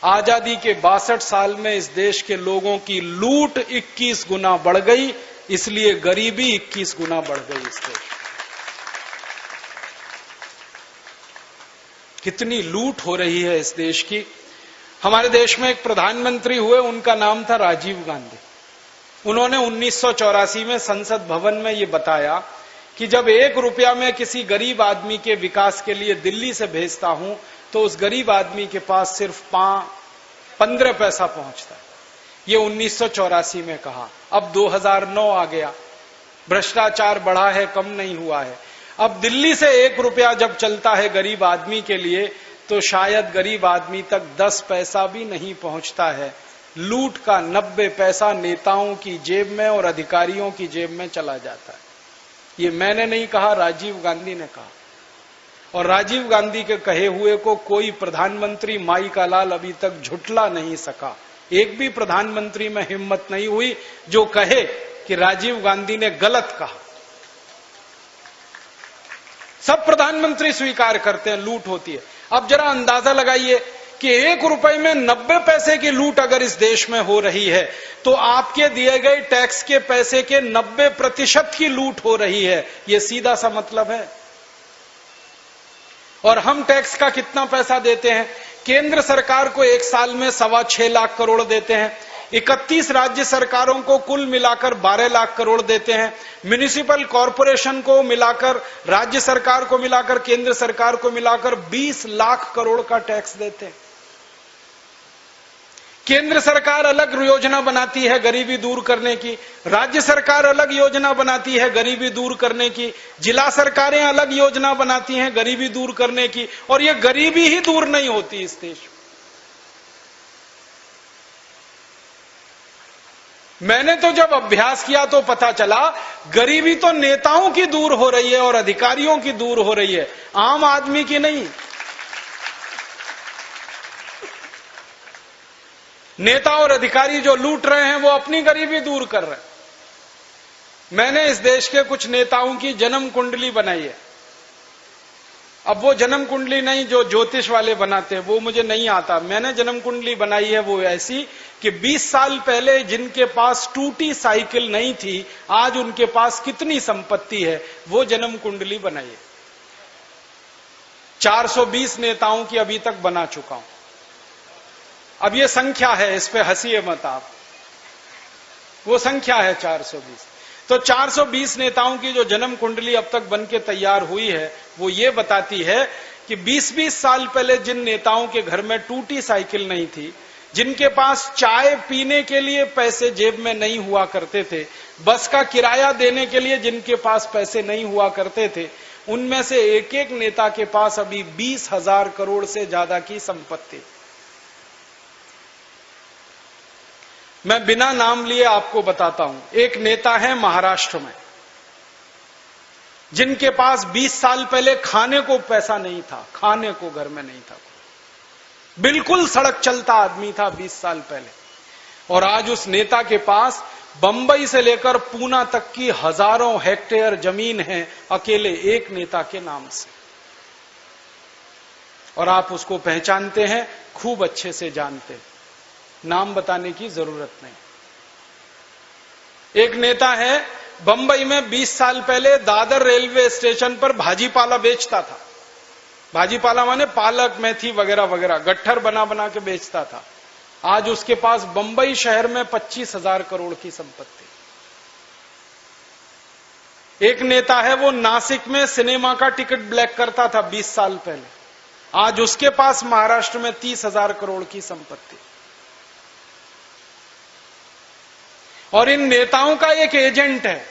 आजादी के 62 साल में इस देश के लोगों की लूट 21 गुना बढ़ गई, इसलिए गरीबी 21 गुना बढ़ गई इस देश। कितनी लूट हो रही है इस देश की। हमारे देश में एक प्रधानमंत्री हुए, उनका नाम था राजीव गांधी। उन्होंने 1984 में संसद भवन में ये बताया कि जब 1 रुपया मैं किसी गरीब आदमी के विकास के लिए दिल्ली से भेजता हूं तो उस गरीब आदमी के पास सिर्फ 15 पैसा पहुंचता है। ये 1984 में कहा। अब 2009 आ गया, भ्रष्टाचार बढ़ा है, कम नहीं हुआ है। अब दिल्ली से 1 रुपया जब चलता है गरीब आदमी के लिए तो शायद गरीब आदमी तक 10 पैसा भी नहीं पहुंचता है। लूट का 90 पैसा नेताओं की जेब में और अधिकारियों की जेब में चला जाता है। ये मैंने नहीं कहा, राजीव गांधी ने कहा। और राजीव गांधी के कहे हुए को कोई प्रधानमंत्री माई का लाल अभी तक झुठला नहीं सका। एक भी प्रधानमंत्री में हिम्मत नहीं हुई जो कहे कि राजीव गांधी ने गलत कहा। सब प्रधानमंत्री स्वीकार करते हैं लूट होती है। अब जरा अंदाजा लगाइए कि 1 रुपए में 90 पैसे की लूट अगर इस देश में हो रही है तो आपके दिए गए टैक्स के पैसे के 90% की लूट हो रही है। यह सीधा सा मतलब है। और हम टैक्स का कितना पैसा देते हैं? केंद्र सरकार को एक साल में 6.25 लाख करोड़ देते हैं। 31 राज्य सरकारों को कुल मिलाकर 12 लाख करोड़ देते हैं। म्युनिसिपल कॉरपोरेशन को मिलाकर, राज्य सरकार को मिलाकर, केंद्र सरकार को मिलाकर 20 लाख करोड़ का टैक्स देते हैं। केंद्र सरकार अलग योजना बनाती है गरीबी दूर करने की, राज्य सरकार अलग योजना बनाती है गरीबी दूर करने की, जिला सरकारें अलग योजना बनाती हैं गरीबी दूर करने की, और ये गरीबी ही दूर नहीं होती इस देश में। मैंने तो जब अभ्यास किया तो पता चला गरीबी तो नेताओं की दूर हो रही है और अधिकारियों की दूर हो रही है, आम आदमी की नहीं। नेता और अधिकारी जो लूट रहे हैं वो अपनी गरीबी दूर कर रहे हैं। मैंने इस देश के कुछ नेताओं की जन्म कुंडली बनाई है। अब वो जन्म कुंडली नहीं जो ज्योतिष वाले बनाते हैं, वो मुझे नहीं आता। मैंने जन्म कुंडली बनाई है वो ऐसी कि 20 साल पहले जिनके पास टूटी साइकिल नहीं थी आज उनके पास कितनी संपत्ति है, वो जन्म कुंडली बनाई है। 420 नेताओं की अभी तक बना चुका हूं। अब ये संख्या है, इस पे हंसिए मत आप, वो संख्या है 420। तो 420 नेताओं की जो जन्म कुंडली अब तक बन के तैयार हुई है वो ये बताती है कि 20-20 साल पहले जिन नेताओं के घर में टूटी साइकिल नहीं थी, जिनके पास चाय पीने के लिए पैसे जेब में नहीं हुआ करते थे, बस का किराया देने के लिए जिनके पास पैसे नहीं हुआ करते थे, उनमें से एक एक नेता के पास अभी 20,000 करोड़ से ज्यादा की संपत्ति। मैं बिना नाम लिए आपको बताता हूं। एक नेता है महाराष्ट्र में जिनके पास 20 साल पहले खाने को पैसा नहीं था, खाने को घर में नहीं था, बिल्कुल सड़क चलता आदमी था 20 साल पहले। और आज उस नेता के पास बंबई से लेकर पूना तक की हजारों हेक्टेयर जमीन है अकेले एक नेता के नाम से। और आप उसको पहचानते हैं, खूब अच्छे से जानते हैं, नाम बताने की जरूरत नहीं। एक नेता है बंबई में 20 साल पहले दादर रेलवे स्टेशन पर भाजीपाला बेचता था। भाजीपाला माने पालक, मेथी वगैरह वगैरह, गट्ठर बना बना के बेचता था। आज उसके पास बंबई शहर में 25,000 करोड़ की संपत्ति। एक नेता है वो नासिक में सिनेमा का टिकट ब्लैक करता था 20 साल पहले, आज उसके पास महाराष्ट्र में 30,000 करोड़ की संपत्ति। और इन नेताओं का एक एजेंट है,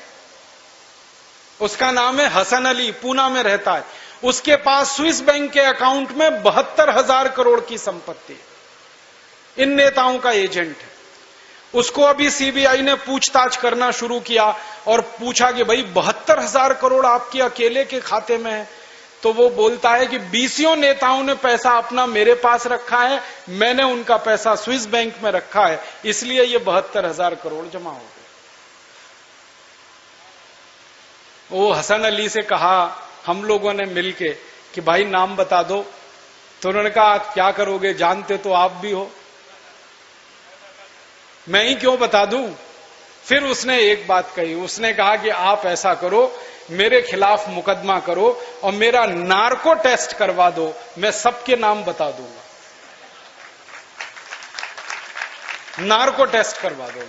उसका नाम है हसन अली, पूना में रहता है। उसके पास स्विस बैंक के अकाउंट में 72,000 करोड़ की संपत्ति है। इन नेताओं का एजेंट है। उसको अभी सीबीआई ने पूछताछ करना शुरू किया और पूछा कि भाई 72,000 करोड़ आपके अकेले के खाते में है। तो वो बोलता है कि 20 नेताओं ने पैसा अपना मेरे पास रखा है, मैंने उनका पैसा स्विस बैंक में रखा है, इसलिए ये 72,000 करोड़ जमा हो गए। वो हसन अली से कहा हम लोगों ने मिलके कि भाई नाम बता दो। तो उन्होंने कहा क्या करोगे, जानते तो आप भी हो, मैं ही क्यों बता दूं। फिर उसने एक बात कही, उसने कहा कि आप ऐसा करो, मेरे खिलाफ मुकदमा करो और मेरा नार्को टेस्ट करवा दो, मैं सबके नाम बता दूंगा। नार्को टेस्ट करवा दो,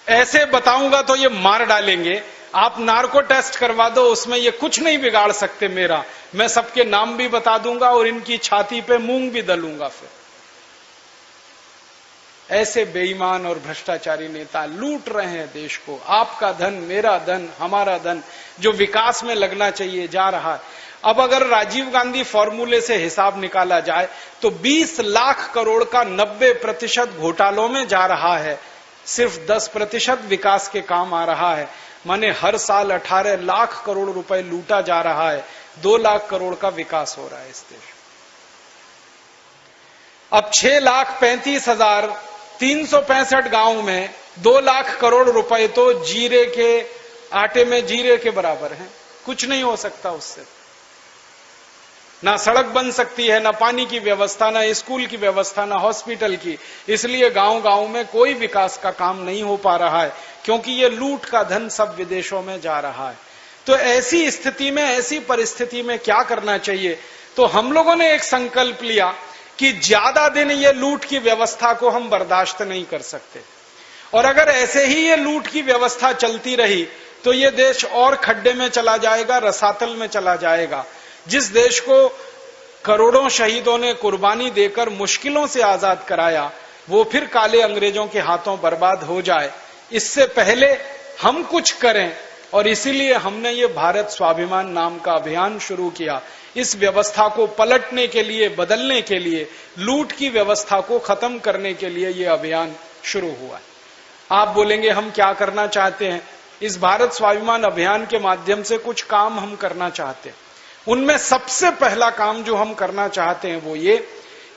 ऐसे बताऊंगा तो ये मार डालेंगे, आप नार्को टेस्ट करवा दो, उसमें ये कुछ नहीं बिगाड़ सकते मेरा, मैं सबके नाम भी बता दूंगा और इनकी छाती पे मूंग भी दलूंगा। फिर ऐसे बेईमान और भ्रष्टाचारी नेता लूट रहे हैं देश को। आपका धन, मेरा धन, हमारा धन जो विकास में लगना चाहिए जा रहा है। अब अगर राजीव गांधी फॉर्मूले से हिसाब निकाला जाए तो 20 लाख करोड़ का 90% घोटालों में जा रहा है, सिर्फ 10% विकास के काम आ रहा है। माने हर साल 18 लाख करोड़ रुपए लूटा जा रहा है, 2 लाख करोड़ का विकास हो रहा है इस देश। अब 6,35,365 गांव में 2 लाख करोड़ रुपए तो जीरे के आटे में जीरे के बराबर हैं, कुछ नहीं हो सकता उससे। ना सड़क बन सकती है, ना पानी की व्यवस्था, ना स्कूल की व्यवस्था, ना हॉस्पिटल की। इसलिए गांव गांव में कोई विकास का काम नहीं हो पा रहा है, क्योंकि ये लूट का धन सब विदेशों में जा रहा है। तो ऐसी स्थिति में, ऐसी परिस्थिति में क्या करना चाहिए? तो हम लोगों ने एक संकल्प लिया कि ज्यादा दिन ये लूट की व्यवस्था को हम बर्दाश्त नहीं कर सकते, और अगर ऐसे ही ये लूट की व्यवस्था चलती रही तो ये देश और खड्डे में चला जाएगा, रसातल में चला जाएगा। जिस देश को करोड़ों शहीदों ने कुर्बानी देकर मुश्किलों से आजाद कराया, वो फिर काले अंग्रेजों के हाथों बर्बाद हो जाए, इससे पहले हम कुछ करें। और इसीलिए हमने ये भारत स्वाभिमान नाम का अभियान शुरू किया, इस व्यवस्था को पलटने के लिए, बदलने के लिए, लूट की व्यवस्था को खत्म करने के लिए ये अभियान शुरू हुआ है। आप बोलेंगे हम क्या करना चाहते हैं? इस भारत स्वाभिमान अभियान के माध्यम से कुछ काम हम करना चाहते हैं। उनमें सबसे पहला काम जो हम करना चाहते हैं वो ये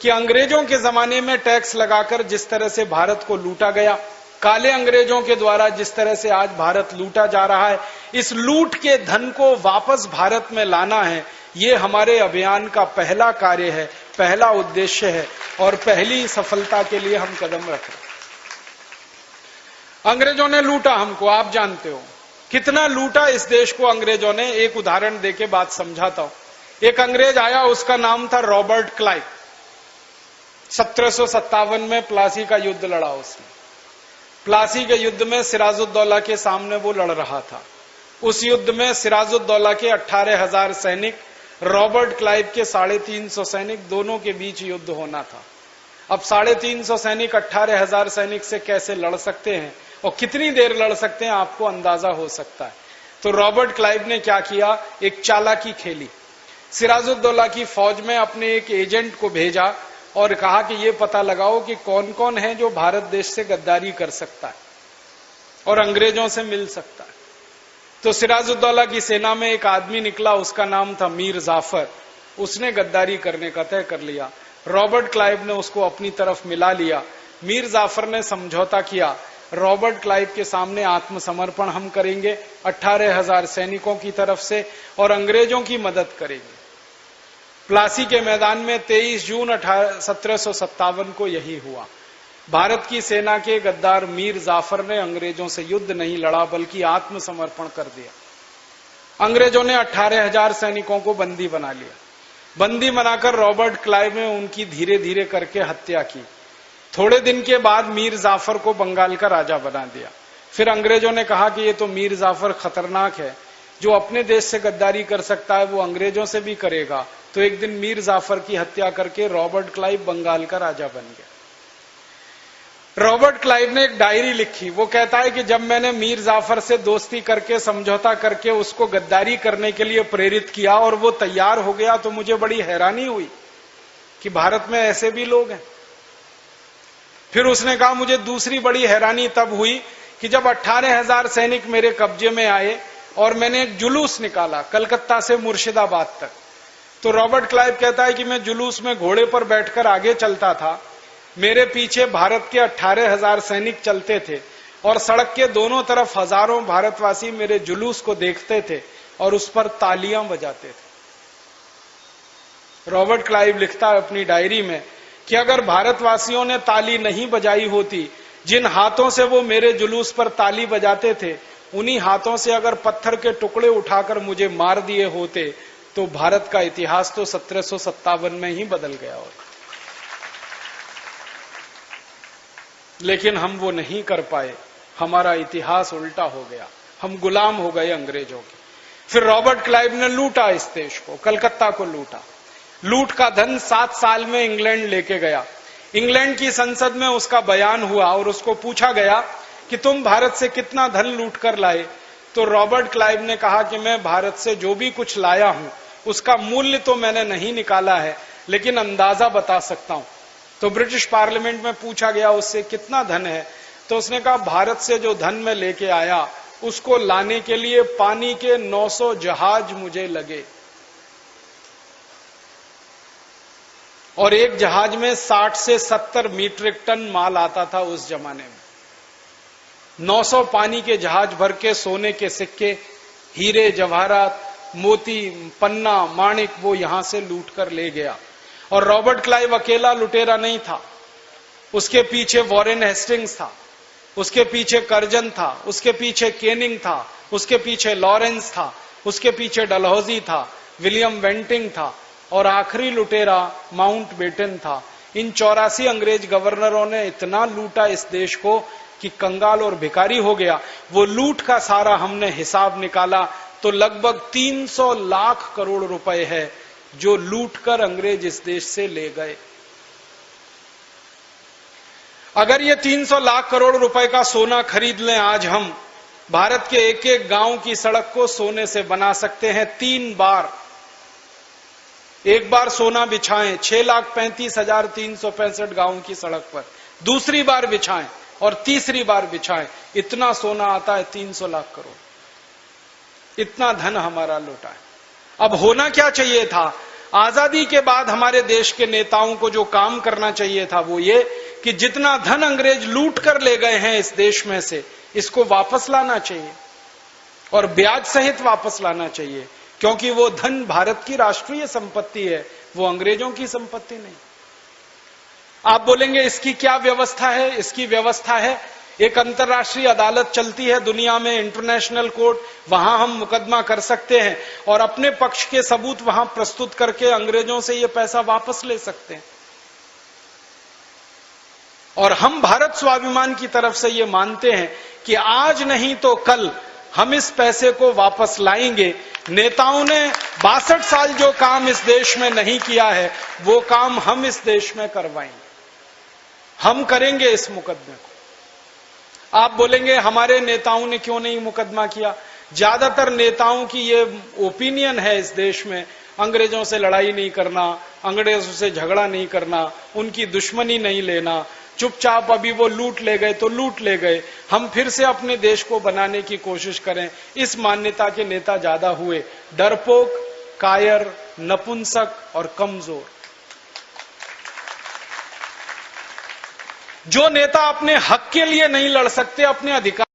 कि अंग्रेजों के जमाने में टैक्स लगाकर जिस तरह से भारत को लूटा गया, काले अंग्रेजों के द्वारा जिस तरह से आज भारत लूटा जा रहा है, इस लूट के धन को वापस भारत में लाना है। ये हमारे अभियान का पहला कार्य है, पहला उद्देश्य है और पहली सफलता के लिए हम कदम रख रहे हैं। अंग्रेजों ने लूटा हमको, आप जानते हो कितना लूटा इस देश को अंग्रेजों ने। एक उदाहरण देके बात समझाता हूं। एक अंग्रेज आया, उसका नाम था रॉबर्ट क्लाइव। 1757 में प्लासी का युद्ध लड़ा उसने। प्लासी के युद्ध में सिराजुद्दौला के सामने वो लड़ रहा था। उस युद्ध में सिराजुद्दौला के 18,000 सैनिक, रॉबर्ट क्लाइव के 350 सैनिक, दोनों के बीच युद्ध होना था। अब 350 सैनिक 18,000 सैनिक से कैसे लड़ सकते हैं और कितनी देर लड़ सकते हैं, आपको अंदाजा हो सकता है। तो रॉबर्ट क्लाइव ने क्या किया, एक चालाकी खेली। सिराजुद्दौला की फौज में अपने एक एजेंट को भेजा और कहा कि ये पता लगाओ कि कौन कौन है जो भारत देश से गद्दारी कर सकता है और अंग्रेजों से मिल सकता है। तो सिराजुद्दौला की सेना में एक आदमी निकला, उसका नाम था मीर जाफर। उसने गद्दारी करने का तय कर लिया। रॉबर्ट क्लाइव ने उसको अपनी तरफ मिला लिया। मीर जाफर ने समझौता किया, रॉबर्ट क्लाइव के सामने आत्मसमर्पण हम करेंगे 18,000 सैनिकों की तरफ से और अंग्रेजों की मदद करेंगे। प्लासी के मैदान में 23 जून 1757 को यही हुआ। भारत की सेना के गद्दार मीर जाफर ने अंग्रेजों से युद्ध नहीं लड़ा बल्कि आत्मसमर्पण कर दिया। अंग्रेजों ने 18,000 सैनिकों को बंदी बना लिया। बंदी बनाकर रॉबर्ट क्लाइव ने उनकी धीरे धीरे करके हत्या की। थोड़े दिन के बाद मीर जाफर को बंगाल का राजा बना दिया। फिर अंग्रेजों ने कहा कि ये तो मीर जाफर खतरनाक है, जो अपने देश से गद्दारी कर सकता है वो अंग्रेजों से भी करेगा। तो एक दिन मीर जाफर की हत्या करके रॉबर्ट क्लाइव बंगाल का राजा बन गया। रॉबर्ट क्लाइव ने एक डायरी लिखी। वो कहता है कि जब मैंने मीर जाफर से दोस्ती करके, समझौता करके उसको गद्दारी करने के लिए प्रेरित किया और वो तैयार हो गया, तो मुझे बड़ी हैरानी हुई कि भारत में ऐसे भी लोग हैं। फिर उसने कहा मुझे दूसरी बड़ी हैरानी तब हुई कि जब 18,000 सैनिक मेरे कब्जे में आए और मैंने एक जुलूस निकाला कलकत्ता से मुर्शिदाबाद तक। तो रॉबर्ट क्लाइव कहता है कि मैं जुलूस में घोड़े पर बैठकर आगे चलता था, मेरे पीछे भारत के 18,000 सैनिक चलते थे और सड़क के दोनों तरफ हजारों भारतवासी मेरे जुलूस को देखते थे और उस पर तालियां बजाते थे। रॉबर्ट क्लाइव लिखता है अपनी डायरी में कि अगर भारतवासियों ने ताली नहीं बजाई होती जिन हाथों से वो मेरे जुलूस पर ताली बजाते थे, उन्हीं हाथों से अगर पत्थर के टुकड़े उठाकर मुझे मार दिए होते तो भारत का इतिहास तो 1757 में ही बदल गया होता। लेकिन हम वो नहीं कर पाए, हमारा इतिहास उल्टा हो गया, हम गुलाम हो गए अंग्रेजों के। फिर रॉबर्ट क्लाइव ने लूटा इस देश को, कलकत्ता को लूटा। लूट का धन 7 साल में इंग्लैंड लेके गया। इंग्लैंड की संसद में उसका बयान हुआ और उसको पूछा गया कि तुम भारत से कितना धन लूट कर लाए। तो रॉबर्ट क्लाइव ने कहा कि मैं भारत से जो भी कुछ लाया हूं उसका मूल्य तो मैंने नहीं निकाला है, लेकिन अंदाजा बता सकता हूं। तो ब्रिटिश पार्लियामेंट में पूछा गया उससे कितना धन है, तो उसने कहा भारत से जो धन मैं लेके आया उसको लाने के लिए पानी के 900 जहाज मुझे लगे, और एक जहाज में 60 से 70 मीट्रिक टन माल आता था उस जमाने में। 900 पानी के जहाज भर के सोने के सिक्के, हीरे जवाहरात, मोती, पन्ना, माणिक वो यहां से लूट कर ले गया। और रॉबर्ट क्लाइव अकेला लुटेरा नहीं था, उसके पीछे वॉरेन हेस्टिंग्स था, उसके पीछे कर्जन था, उसके पीछे केनिंग था, उसके पीछे लॉरेंस था, उसके पीछे डलहौजी था, विलियम वेंटिंग था, और आखिरी लुटेरा माउंटबेटन था। इन 84 अंग्रेज गवर्नरों ने इतना लूटा इस देश को कि कंगाल और भिखारी हो गया। वो लूट का सारा हमने हिसाब निकाला तो लगभग 300 लाख करोड़ रुपए है जो लूट कर अंग्रेज इस देश से ले गए। अगर ये 300 लाख करोड़ रुपए का सोना खरीद लें आज हम, भारत के एक एक गांव की सड़क को सोने से बना सकते हैं 3 बार। एक बार सोना बिछाएं 6,35,365 गांवों की सड़क पर, दूसरी बार बिछाएं और तीसरी बार बिछाएं, इतना सोना आता है 300 लाख करोड़। इतना धन हमारा लुटा है। अब होना क्या चाहिए था? आजादी के बाद हमारे देश के नेताओं को जो काम करना चाहिए था वो ये कि जितना धन अंग्रेज लूट कर ले गए हैं इस देश में से, इसको वापस लाना चाहिए और ब्याज सहित वापस लाना चाहिए, क्योंकि वो धन भारत की राष्ट्रीय संपत्ति है, वो अंग्रेजों की संपत्ति नहीं। आप बोलेंगे इसकी क्या व्यवस्था है? इसकी व्यवस्था है एक अंतर्राष्ट्रीय अदालत चलती है दुनिया में, इंटरनेशनल कोर्ट, वहां हम मुकदमा कर सकते हैं और अपने पक्ष के सबूत वहां प्रस्तुत करके अंग्रेजों से ये पैसा वापस ले सकते हैं। और हम भारत स्वाभिमान की तरफ से ये मानते हैं कि आज नहीं तो कल हम इस पैसे को वापस लाएंगे। नेताओं ने 62 साल जो काम इस देश में नहीं किया है वो काम हम इस देश में करवाएंगे, हम करेंगे इस मुकदमे को। आप बोलेंगे हमारे नेताओं ने क्यों नहीं मुकदमा किया? ज्यादातर नेताओं की ये ओपिनियन है इस देश में, अंग्रेजों से लड़ाई नहीं करना, अंग्रेजों से झगड़ा नहीं करना, उनकी दुश्मनी नहीं लेना, चुपचाप अभी वो लूट ले गए तो लूट ले गए, हम फिर से अपने देश को बनाने की कोशिश करें। इस मान्यता के नेता ज्यादा हुए, डरपोक, कायर, नपुंसक और कमजोर। जो नेता अपने हक के लिए नहीं लड़ सकते, अपने अधिकार,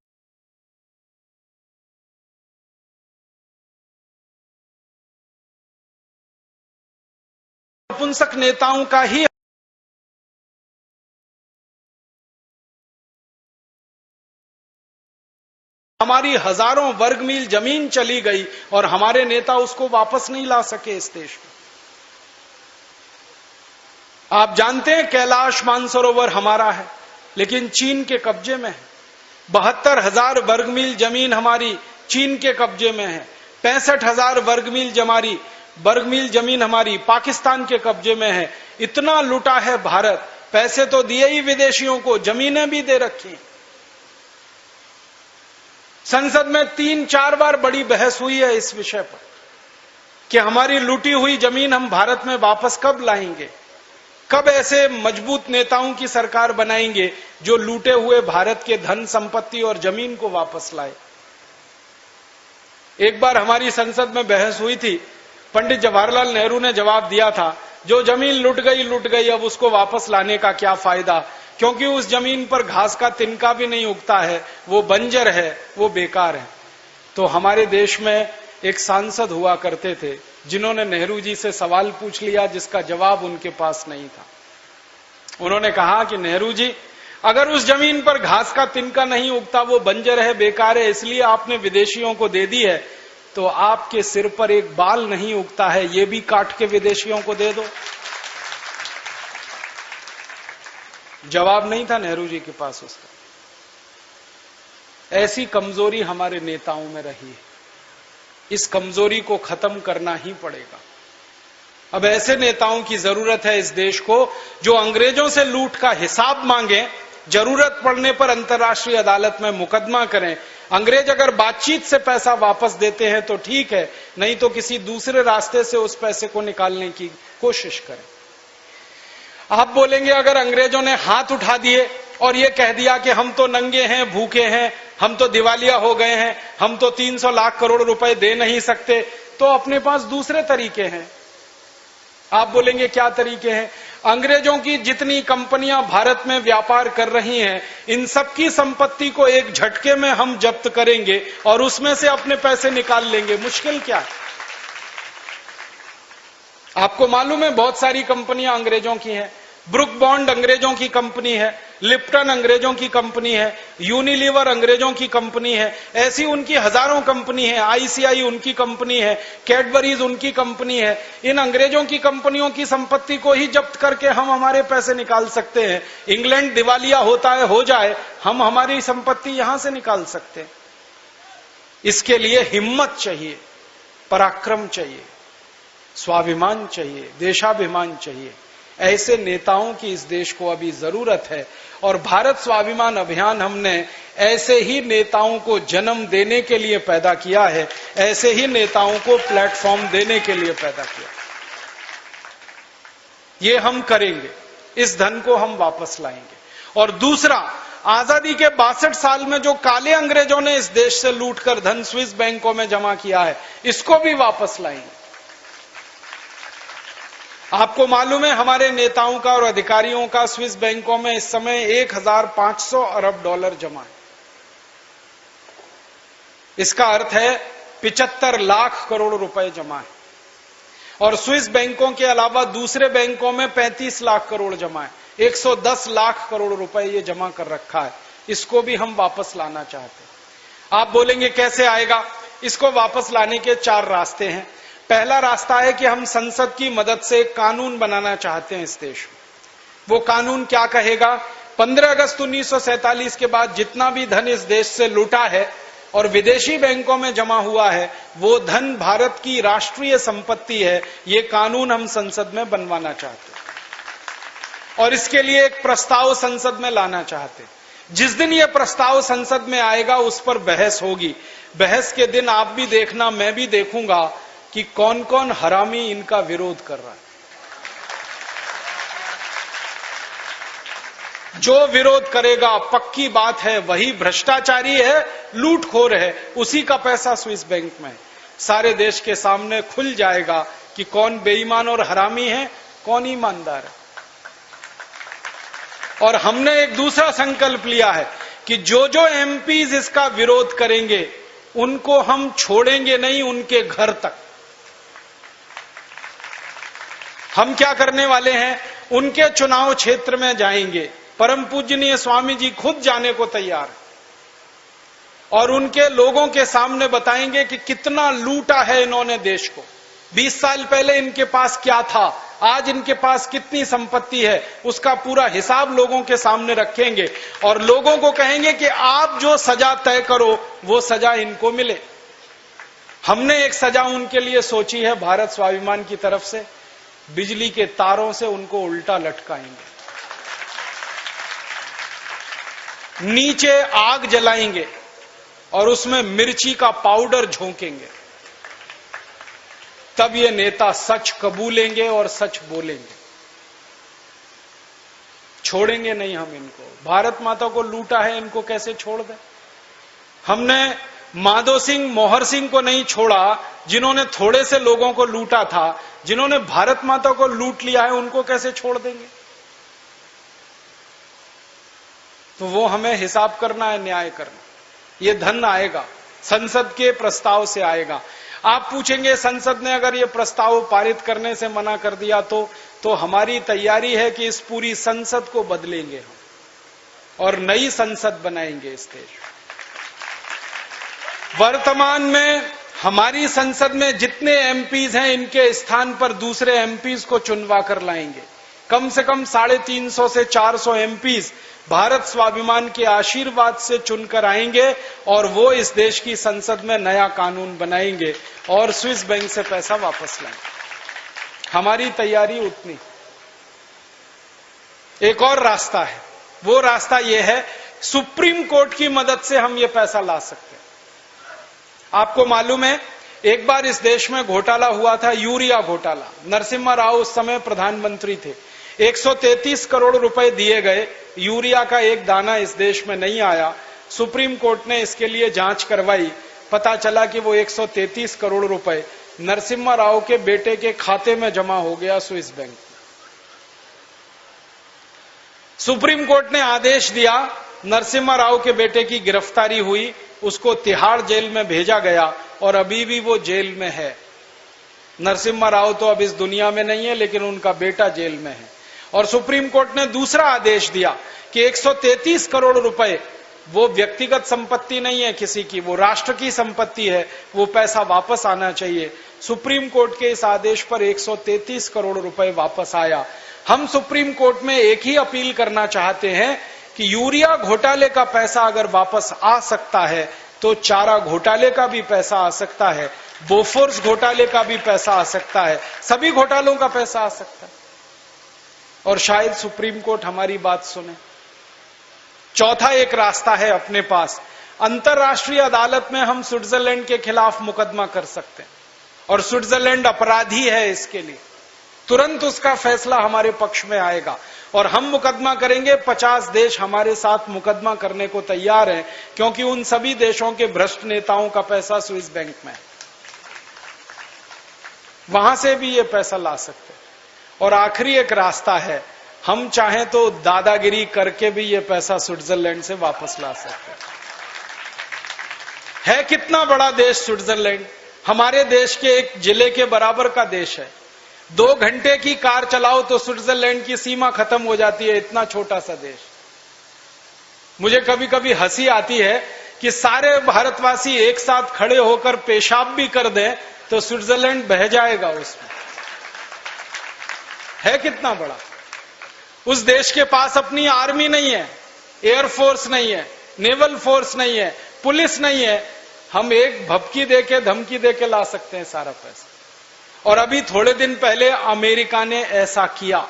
नपुंसक नेताओं का ही हमारी हजारों वर्ग मील जमीन चली गई और हमारे नेता उसको वापस नहीं ला सके इस देश में। आप जानते हैं कैलाश मानसरोवर हमारा है, लेकिन चीन के कब्जे में है। 72,000 वर्ग मील जमीन हमारी चीन के कब्जे में है। 65,000 वर्ग मील जमीन हमारी पाकिस्तान के कब्जे में है। इतना लूटा है भारत, पैसे तो दिए ही विदेशियों को, जमीनें भी दे रखी। संसद में 3-4 बार बड़ी बहस हुई है इस विषय पर कि हमारी लूटी हुई जमीन हम भारत में वापस कब लाएंगे, कब ऐसे मजबूत नेताओं की सरकार बनाएंगे जो लूटे हुए भारत के धन संपत्ति और जमीन को वापस लाए। एक बार हमारी संसद में बहस हुई थी, पंडित जवाहरलाल नेहरू ने जवाब दिया था, जो जमीन लुट गई, अब उसको वापस लाने का क्या फायदा, क्योंकि उस जमीन पर घास का तिनका भी नहीं उगता है, वो बंजर है, वो बेकार है। तो हमारे देश में एक सांसद हुआ करते थे जिन्होंने नेहरू जी से सवाल पूछ लिया जिसका जवाब उनके पास नहीं था। उन्होंने कहा कि नेहरू जी, अगर उस जमीन पर घास का तिनका नहीं उगता, वो बंजर है, बेकार है, इसलिए आपने विदेशियों को दे दी है, तो आपके सिर पर एक बाल नहीं उगता है, ये भी काट के विदेशियों को दे दो। जवाब नहीं था नेहरू जी के पास उसका। ऐसी कमजोरी हमारे नेताओं में रही है, इस कमजोरी को खत्म करना ही पड़ेगा। अब ऐसे नेताओं की जरूरत है इस देश को जो अंग्रेजों से लूट का हिसाब मांगे, जरूरत पड़ने पर अंतर्राष्ट्रीय अदालत में मुकदमा करें। अंग्रेज अगर बातचीत से पैसा वापस देते हैं तो ठीक है, नहीं तो किसी दूसरे रास्ते से उस पैसे को निकालने की कोशिश करें। आप बोलेंगे अगर अंग्रेजों ने हाथ उठा दिए और ये कह दिया कि हम तो नंगे हैं, भूखे हैं, हम तो दिवालिया हो गए हैं, हम तो 300 लाख करोड़ रुपए दे नहीं सकते, तो अपने पास दूसरे तरीके हैं। आप बोलेंगे क्या तरीके हैं? अंग्रेजों की जितनी कंपनियां भारत में व्यापार कर रही हैं, इन सबकी संपत्ति को एक झटके में हम जब्त करेंगे और उसमें से अपने पैसे निकाल लेंगे। मुश्किल क्या है? आपको मालूम है बहुत सारी कंपनियां अंग्रेजों की हैं। ब्रुक बॉन्ड अंग्रेजों की कंपनी है, लिप्टन अंग्रेजों की कंपनी है, यूनिलीवर अंग्रेजों की कंपनी है, ऐसी उनकी हजारों कंपनी है, आईसीआई उनकी कंपनी है, कैडबरीज उनकी कंपनी है। इन अंग्रेजों की कंपनियों की संपत्ति को ही जब्त करके हम हमारे पैसे निकाल सकते हैं। इंग्लैंड दिवालिया होता है, हो जाए, हम हमारी संपत्ति यहां से निकाल सकते हैं। इसके लिए हिम्मत चाहिए, पराक्रम चाहिए, स्वाभिमान चाहिए, देशाभिमान चाहिए। ऐसे नेताओं की इस देश को अभी जरूरत है और भारत स्वाभिमान अभियान हमने ऐसे ही नेताओं को जन्म देने के लिए पैदा किया है, ऐसे ही नेताओं को प्लेटफॉर्म देने के लिए पैदा किया। ये हम करेंगे, इस धन को हम वापस लाएंगे। और दूसरा, आजादी के 62 साल में जो काले अंग्रेजों ने इस देश से लूटकर धन स्विस बैंकों में जमा किया है, इसको भी वापस लाएंगे। आपको मालूम है हमारे नेताओं का और अधिकारियों का स्विस बैंकों में इस समय 1500 अरब डॉलर जमा है। इसका अर्थ है 75 लाख करोड़ रुपए जमा है। और स्विस बैंकों के अलावा दूसरे बैंकों में 35 लाख करोड़ जमा है। 110 लाख करोड़ रुपए ये जमा कर रखा है। इसको भी हम वापस लाना चाहते हैं। आप बोलेंगे कैसे आएगा? इसको वापस लाने के 4 रास्ते हैं। पहला रास्ता है कि हम संसद की मदद से एक कानून बनाना चाहते हैं इस देश में। वो कानून क्या कहेगा? 15 अगस्त 1947 के बाद जितना भी धन इस देश से लूटा है और विदेशी बैंकों में जमा हुआ है, वो धन भारत की राष्ट्रीय संपत्ति है। ये कानून हम संसद में बनवाना चाहते हैं और इसके लिए एक प्रस्ताव संसद में लाना चाहते हैं। जिस दिन ये प्रस्ताव संसद में आएगा उस पर बहस होगी। बहस के दिन आप भी देखना, मैं भी देखूंगा कि कौन कौन हरामी इनका विरोध कर रहा है। जो विरोध करेगा, पक्की बात है, वही भ्रष्टाचारी है, लूटखोर है, उसी का पैसा स्विस बैंक में है। सारे देश के सामने खुल जाएगा कि कौन बेईमान और हरामी है, कौन ईमानदार है। और हमने एक दूसरा संकल्प लिया है कि जो जो एमपीज इसका विरोध करेंगे उनको हम छोड़ेंगे नहीं, उनके घर तक। हम क्या करने वाले हैं? उनके चुनाव क्षेत्र में जाएंगे। परम पूजनीय स्वामी जी खुद जाने को तैयार है और उनके लोगों के सामने बताएंगे कि कितना लूटा है इन्होंने देश को। 20 साल पहले इनके पास क्या था, आज इनके पास कितनी संपत्ति है, उसका पूरा हिसाब लोगों के सामने रखेंगे और लोगों को कहेंगे कि आप जो सजा तय करो वो सजा इनको मिले। हमने एक सजा उनके लिए सोची है भारत स्वाभिमान की तरफ से। बिजली के तारों से उनको उल्टा लटकाएंगे, नीचे आग जलाएंगे और उसमें मिर्ची का पाउडर झोंकेंगे। तब ये नेता सच कबूलेंगे और सच बोलेंगे। छोड़ेंगे नहीं हम इनको। भारत माता को लूटा है, इनको कैसे छोड़ दें? हमने माधो सिंह, मोहर सिंह को नहीं छोड़ा, जिन्होंने थोड़े से लोगों को लूटा था। जिन्होंने भारत माता को लूट लिया है उनको कैसे छोड़ देंगे? तो वो हमें हिसाब करना है, न्याय करना। ये धन आएगा, संसद के प्रस्ताव से आएगा। आप पूछेंगे संसद ने अगर ये प्रस्ताव पारित करने से मना कर दिया तो हमारी तैयारी है कि इस पूरी संसद को बदलेंगे हम और नई संसद बनाएंगे इस देश में। वर्तमान में हमारी संसद में जितने एमपीज हैं, इनके स्थान पर दूसरे एमपीज को चुनवा कर लाएंगे। कम से कम 350 से 400 एमपीज भारत स्वाभिमान के आशीर्वाद से चुनकर आएंगे और वो इस देश की संसद में नया कानून बनाएंगे और स्विस बैंक से पैसा वापस लाएंगे। हमारी तैयारी उतनी। एक और रास्ता है, वो रास्ता ये है, सुप्रीम कोर्ट की मदद से हम ये पैसा ला सकते हैं। आपको मालूम है, एक बार इस देश में घोटाला हुआ था, यूरिया घोटाला। नरसिम्हा राव उस समय प्रधानमंत्री थे। 133 करोड़ रुपए दिए गए, यूरिया का एक दाना इस देश में नहीं आया। सुप्रीम कोर्ट ने इसके लिए जांच करवाई, पता चला कि वो 133 करोड़ रुपए नरसिम्हा राव के बेटे के खाते में जमा हो गया स्विस बैंक। सुप्रीम कोर्ट ने आदेश दिया, नरसिम्हा राव के बेटे की गिरफ्तारी हुई, उसको तिहाड़ जेल में भेजा गया और अभी भी वो जेल में है। नरसिम्हा राव तो अब इस दुनिया में नहीं है, लेकिन उनका बेटा जेल में है। और सुप्रीम कोर्ट ने दूसरा आदेश दिया कि 133 करोड़ रुपए वो व्यक्तिगत संपत्ति नहीं है किसी की, वो राष्ट्र की संपत्ति है, वो पैसा वापस आना चाहिए। सुप्रीम कोर्ट के इस आदेश पर 133 करोड़ रुपए वापस आया। हम सुप्रीम कोर्ट में एक ही अपील करना चाहते हैं कि यूरिया घोटाले का पैसा अगर वापस आ सकता है तो चारा घोटाले का भी पैसा आ सकता है, बोफोर्स घोटाले का भी पैसा आ सकता है, सभी घोटालों का पैसा आ सकता है। और शायद सुप्रीम कोर्ट हमारी बात सुने। चौथा एक रास्ता है अपने पास, अंतर्राष्ट्रीय अदालत में हम स्विट्जरलैंड के खिलाफ मुकदमा कर सकते हैं और स्विट्जरलैंड अपराधी है इसके लिए। तुरंत उसका फैसला हमारे पक्ष में आएगा और हम मुकदमा करेंगे। 50 देश हमारे साथ मुकदमा करने को तैयार हैं, क्योंकि उन सभी देशों के भ्रष्ट नेताओं का पैसा स्विस बैंक में है। वहां से भी ये पैसा ला सकते हैं। और आखिरी एक रास्ता है, हम चाहें तो दादागिरी करके भी ये पैसा स्विट्जरलैंड से वापस ला सकते हैं। है कितना बड़ा देश स्विट्जरलैंड, हमारे देश के एक जिले के बराबर का देश है। 2 घंटे की कार चलाओ तो स्विट्जरलैंड की सीमा खत्म हो जाती है, इतना छोटा सा देश। मुझे कभी कभी हंसी आती है कि सारे भारतवासी एक साथ खड़े होकर पेशाब भी कर दें तो स्विट्जरलैंड बह जाएगा उसमें। है कितना बड़ा। उस देश के पास अपनी आर्मी नहीं है, एयरफोर्स नहीं है, नेवल फोर्स नहीं है, पुलिस नहीं है। हम एक भपकी देके, धमकी देके ला सकते हैं सारा पैसा। और अभी थोड़े दिन पहले अमेरिका ने ऐसा किया।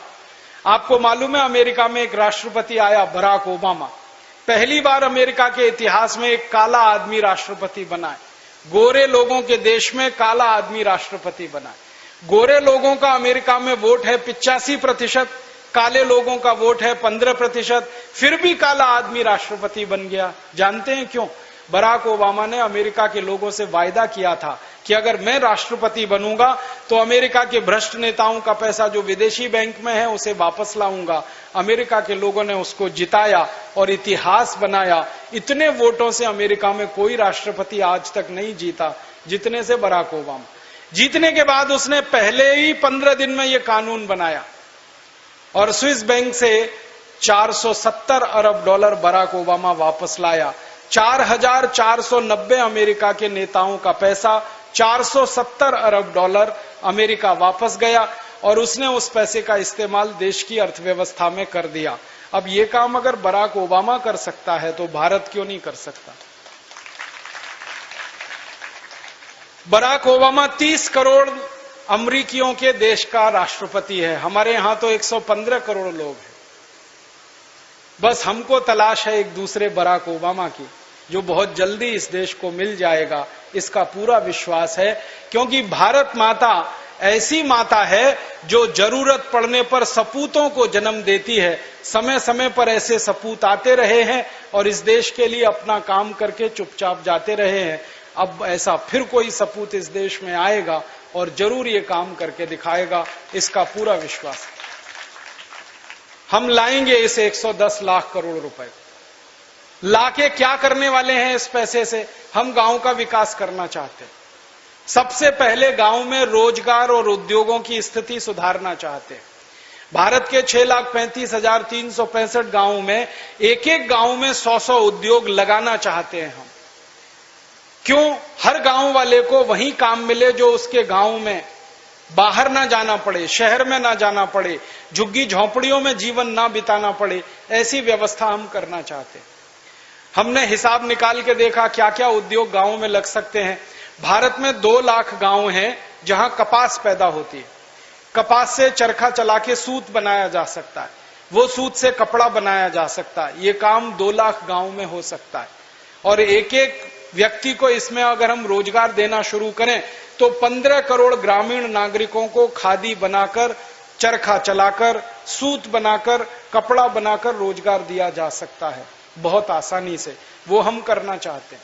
आपको मालूम है, अमेरिका में एक राष्ट्रपति आया, बराक ओबामा। पहली बार अमेरिका के इतिहास में एक काला आदमी राष्ट्रपति बना है। गोरे लोगों के देश में काला आदमी राष्ट्रपति बना है। गोरे लोगों का अमेरिका में वोट है 85%, काले लोगों का वोट है 15%, फिर भी काला आदमी राष्ट्रपति बन गया। जानते हैं क्यों? बराक ओबामा ने अमेरिका के लोगों से वायदा किया था कि अगर मैं राष्ट्रपति बनूंगा तो अमेरिका के भ्रष्ट नेताओं का पैसा जो विदेशी बैंक में है उसे वापस लाऊंगा। अमेरिका के लोगों ने उसको जिताया और इतिहास बनाया। इतने वोटों से अमेरिका में कोई राष्ट्रपति आज तक नहीं जीता जितने से बराक ओबामा। जीतने के बाद उसने पहले ही 15 दिन में यह कानून बनाया और स्विस बैंक से 470 अरब डॉलर बराक ओबामा वापस लाया। 4490 अमेरिका के नेताओं का पैसा, 470 अरब डॉलर अमेरिका वापस गया और उसने उस पैसे का इस्तेमाल देश की अर्थव्यवस्था में कर दिया। अब ये काम अगर बराक ओबामा कर सकता है तो भारत क्यों नहीं कर सकता? बराक ओबामा 30 करोड़ अमरीकियों के देश का राष्ट्रपति है। हमारे यहां तो 115 करोड़ लोग हैं। बस हमको तलाश है एक दूसरे बराक ओबामा की, जो बहुत जल्दी इस देश को मिल जाएगा, इसका पूरा विश्वास है। क्योंकि भारत माता ऐसी माता है जो जरूरत पड़ने पर सपूतों को जन्म देती है। समय समय पर ऐसे सपूत आते रहे हैं और इस देश के लिए अपना काम करके चुपचाप जाते रहे हैं। अब ऐसा फिर कोई सपूत इस देश में आएगा और जरूर ये काम करके दिखाएगा, इसका पूरा विश्वास है। हम लाएंगे इस 110 लाख करोड़ रुपए। लाके क्या करने वाले हैं इस पैसे से? हम गांव का विकास करना चाहते हैं। सबसे पहले गांव में रोजगार और उद्योगों की स्थिति सुधारना चाहते हैं। भारत के 6,35,365 गांवों में एक एक गांव में 100-100 उद्योग लगाना चाहते हैं हम। क्यों? हर गांव वाले को वही काम मिले जो उसके गांव में, बाहर ना जाना पड़े, शहर में ना जाना पड़े, झुग्गी झोंपड़ियों में जीवन ना बिताना पड़े, ऐसी व्यवस्था हम करना चाहते हैं। हमने हिसाब निकाल के देखा क्या क्या उद्योग गांवों में लग सकते हैं। भारत में 2 लाख गांव हैं जहां कपास पैदा होती है। कपास से चरखा चला के सूत बनाया जा सकता है, वो सूत से कपड़ा बनाया जा सकता है। ये काम 2 लाख गांव में हो सकता है। और एक एक व्यक्ति को इसमें अगर हम रोजगार देना शुरू करें तो 15 करोड़ ग्रामीण नागरिकों को खादी बनाकर, चरखा चलाकर, सूत बनाकर, कपड़ा बनाकर रोजगार दिया जा सकता है बहुत आसानी से। वो हम करना चाहते हैं।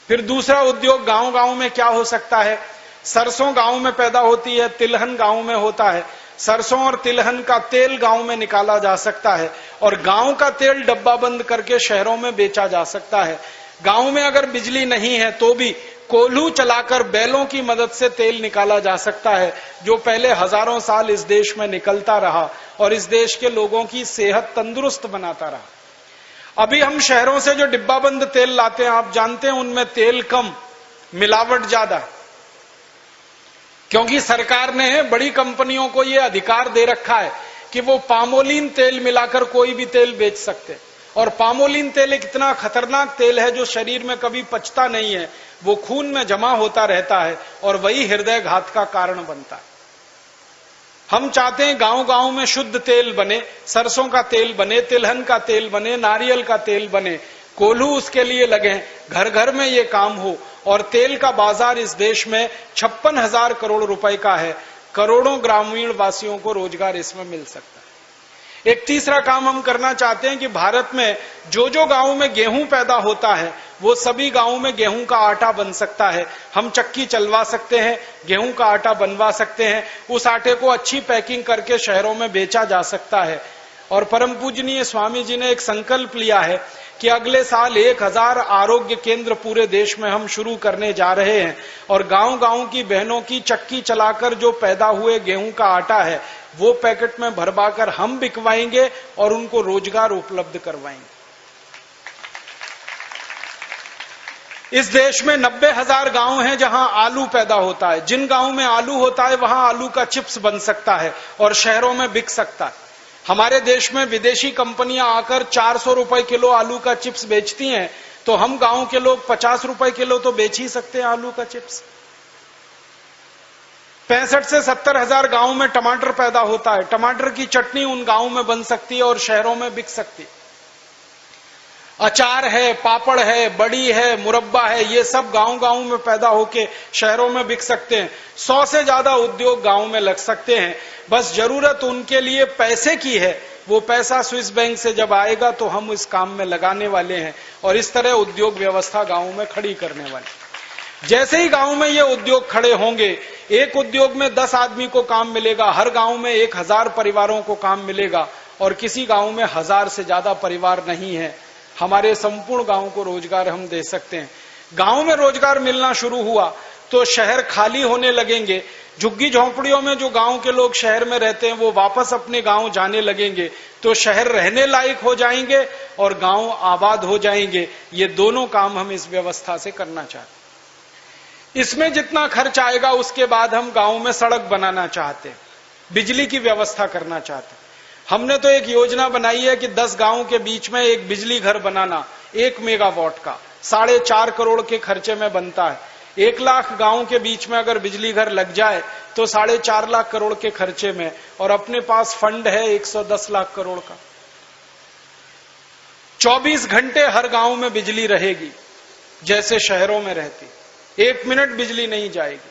फिर दूसरा उद्योग गांव गांव में क्या हो सकता है? सरसों गांव में पैदा होती है, तिलहन गांव में होता है। सरसों और तिलहन का तेल गांव में निकाला जा सकता है और गांव का तेल डब्बा बंद करके शहरों में बेचा जा सकता है। गांव में अगर बिजली नहीं है तो भी कोल्हू चलाकर बैलों की मदद से तेल निकाला जा सकता है, जो पहले हजारों साल इस देश में निकलता रहा और इस देश के लोगों की सेहत तंदुरुस्त बनाता रहा। अभी हम शहरों से जो डिब्बाबंद तेल लाते हैं, आप जानते हैं उनमें तेल कम, मिलावट ज्यादा, क्योंकि सरकार ने बड़ी कंपनियों को यह अधिकार दे रखा है कि वो पामोलिन तेल मिलाकर कोई भी तेल बेच सकते हैं। और पामोलिन तेल एक इतना खतरनाक तेल है जो शरीर में कभी पचता नहीं है, वो खून में जमा होता रहता है और वही हृदय घात का कारण बनता है। हम चाहते हैं गांव गांव में शुद्ध तेल बने, सरसों का तेल बने, तिलहन का तेल बने, नारियल का तेल बने, कोल्हू उसके लिए लगे, घर घर में ये काम हो और तेल का बाजार इस देश में 56,000 करोड़ रुपए का है। करोड़ों ग्रामीण वासियों को रोजगार इसमें मिल सकता है। एक तीसरा काम हम करना चाहते हैं कि भारत में जो जो गांव में गेहूं पैदा होता है वो सभी गांवों में गेहूं का आटा बन सकता है। हम चक्की चलवा सकते हैं, गेहूं का आटा बनवा सकते हैं, उस आटे को अच्छी पैकिंग करके शहरों में बेचा जा सकता है। और परम पूजनीय स्वामी जी ने एक संकल्प लिया है कि अगले साल 1000 आरोग्य केंद्र पूरे देश में हम शुरू करने जा रहे हैं और गांव गांव की बहनों की चक्की चलाकर जो पैदा हुए गेहूं का आटा है वो पैकेट में भरवाकर हम बिकवाएंगे और उनको रोजगार उपलब्ध करवाएंगे। इस देश में 90,000 गांव हैं जहां आलू पैदा होता है। जिन गांव में आलू होता है वहां आलू का चिप्स बन सकता है और शहरों में बिक सकता है। हमारे देश में विदेशी कंपनियां आकर 400 रुपए किलो आलू का चिप्स बेचती हैं, तो हम गांव के लोग 50 रुपए किलो तो बेच ही सकते हैं आलू का चिप्स। 65 से 70,000 गांव में टमाटर पैदा होता है। टमाटर की चटनी उन गांव में बन सकती है और शहरों में बिक सकती है। अचार है, पापड़ है, बड़ी है, मुरब्बा है, ये सब गांव गांव में पैदा होके शहरों में बिक सकते हैं। 100 से ज्यादा उद्योग गांव में लग सकते हैं। बस जरूरत उनके लिए पैसे की है। वो पैसा स्विस बैंक से जब आएगा तो हम इस काम में लगाने वाले हैं और इस तरह उद्योग व्यवस्था गांव में खड़ी करने वाले। जैसे ही गांव में ये उद्योग खड़े होंगे, एक उद्योग में 10 आदमी को काम मिलेगा, हर गांव में 1000 परिवारों को काम मिलेगा और किसी गांव में 1000 से ज्यादा परिवार नहीं है। हमारे संपूर्ण गांव को रोजगार हम दे सकते हैं। गांव में रोजगार मिलना शुरू हुआ तो शहर खाली होने लगेंगे। झुग्गी झोंपड़ियों में जो गांव के लोग शहर में रहते हैं वो वापस अपने गांव जाने लगेंगे, तो शहर रहने लायक हो जाएंगे और गांव आबाद हो जाएंगे। ये दोनों काम हम इस व्यवस्था से करना चाहते हैं। इसमें जितना खर्च आएगा उसके बाद हम गांव में सड़क बनाना चाहते हैं, बिजली की व्यवस्था करना चाहते हैं। हमने तो एक योजना बनाई है कि 10 गांव के बीच में एक बिजली घर बनाना, 1 मेगावाट का 4.5 करोड़ के खर्चे में बनता है। 1 लाख गांव के बीच में अगर बिजली घर लग जाए तो 4.5 लाख करोड़ के खर्चे में, और अपने पास फंड है 110 लाख करोड़ का। 24 घंटे हर गांव में बिजली रहेगी जैसे शहरों में रहती, 1 मिनट बिजली नहीं जाएगी।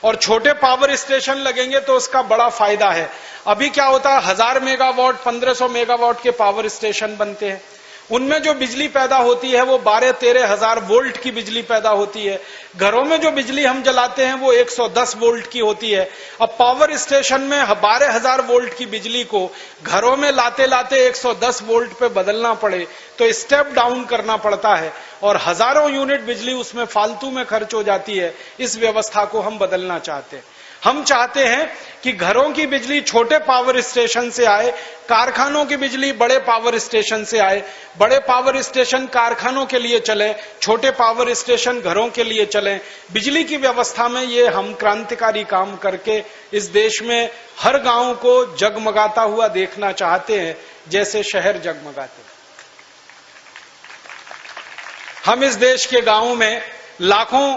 और छोटे पावर स्टेशन लगेंगे तो उसका बड़ा फायदा है। अभी क्या होता है, 1000 मेगावाट 1500 मेगावाट के पावर स्टेशन बनते हैं, उनमें जो बिजली पैदा होती है वो 12-13 हजार वोल्ट की बिजली पैदा होती है। घरों में जो बिजली हम जलाते हैं वो 110 वोल्ट की होती है। अब पावर स्टेशन में 12,000 वोल्ट की बिजली को घरों में लाते लाते 110 वोल्ट पे बदलना पड़े तो स्टेप डाउन करना पड़ता है और हजारों यूनिट बिजली उसमें फालतू में खर्च हो जाती है। इस व्यवस्था को हम बदलना चाहते हैं। हम चाहते हैं कि घरों की बिजली छोटे पावर स्टेशन से आए, कारखानों की बिजली बड़े पावर स्टेशन से आए, बड़े पावर स्टेशन कारखानों के लिए चलें, छोटे पावर स्टेशन घरों के लिए चलें। बिजली की व्यवस्था में ये हम क्रांतिकारी काम करके इस देश में हर गांव को जगमगाता हुआ देखना चाहते हैं, जैसे शहर जगमगाते हैं। हम इस देश के गांवों में लाखों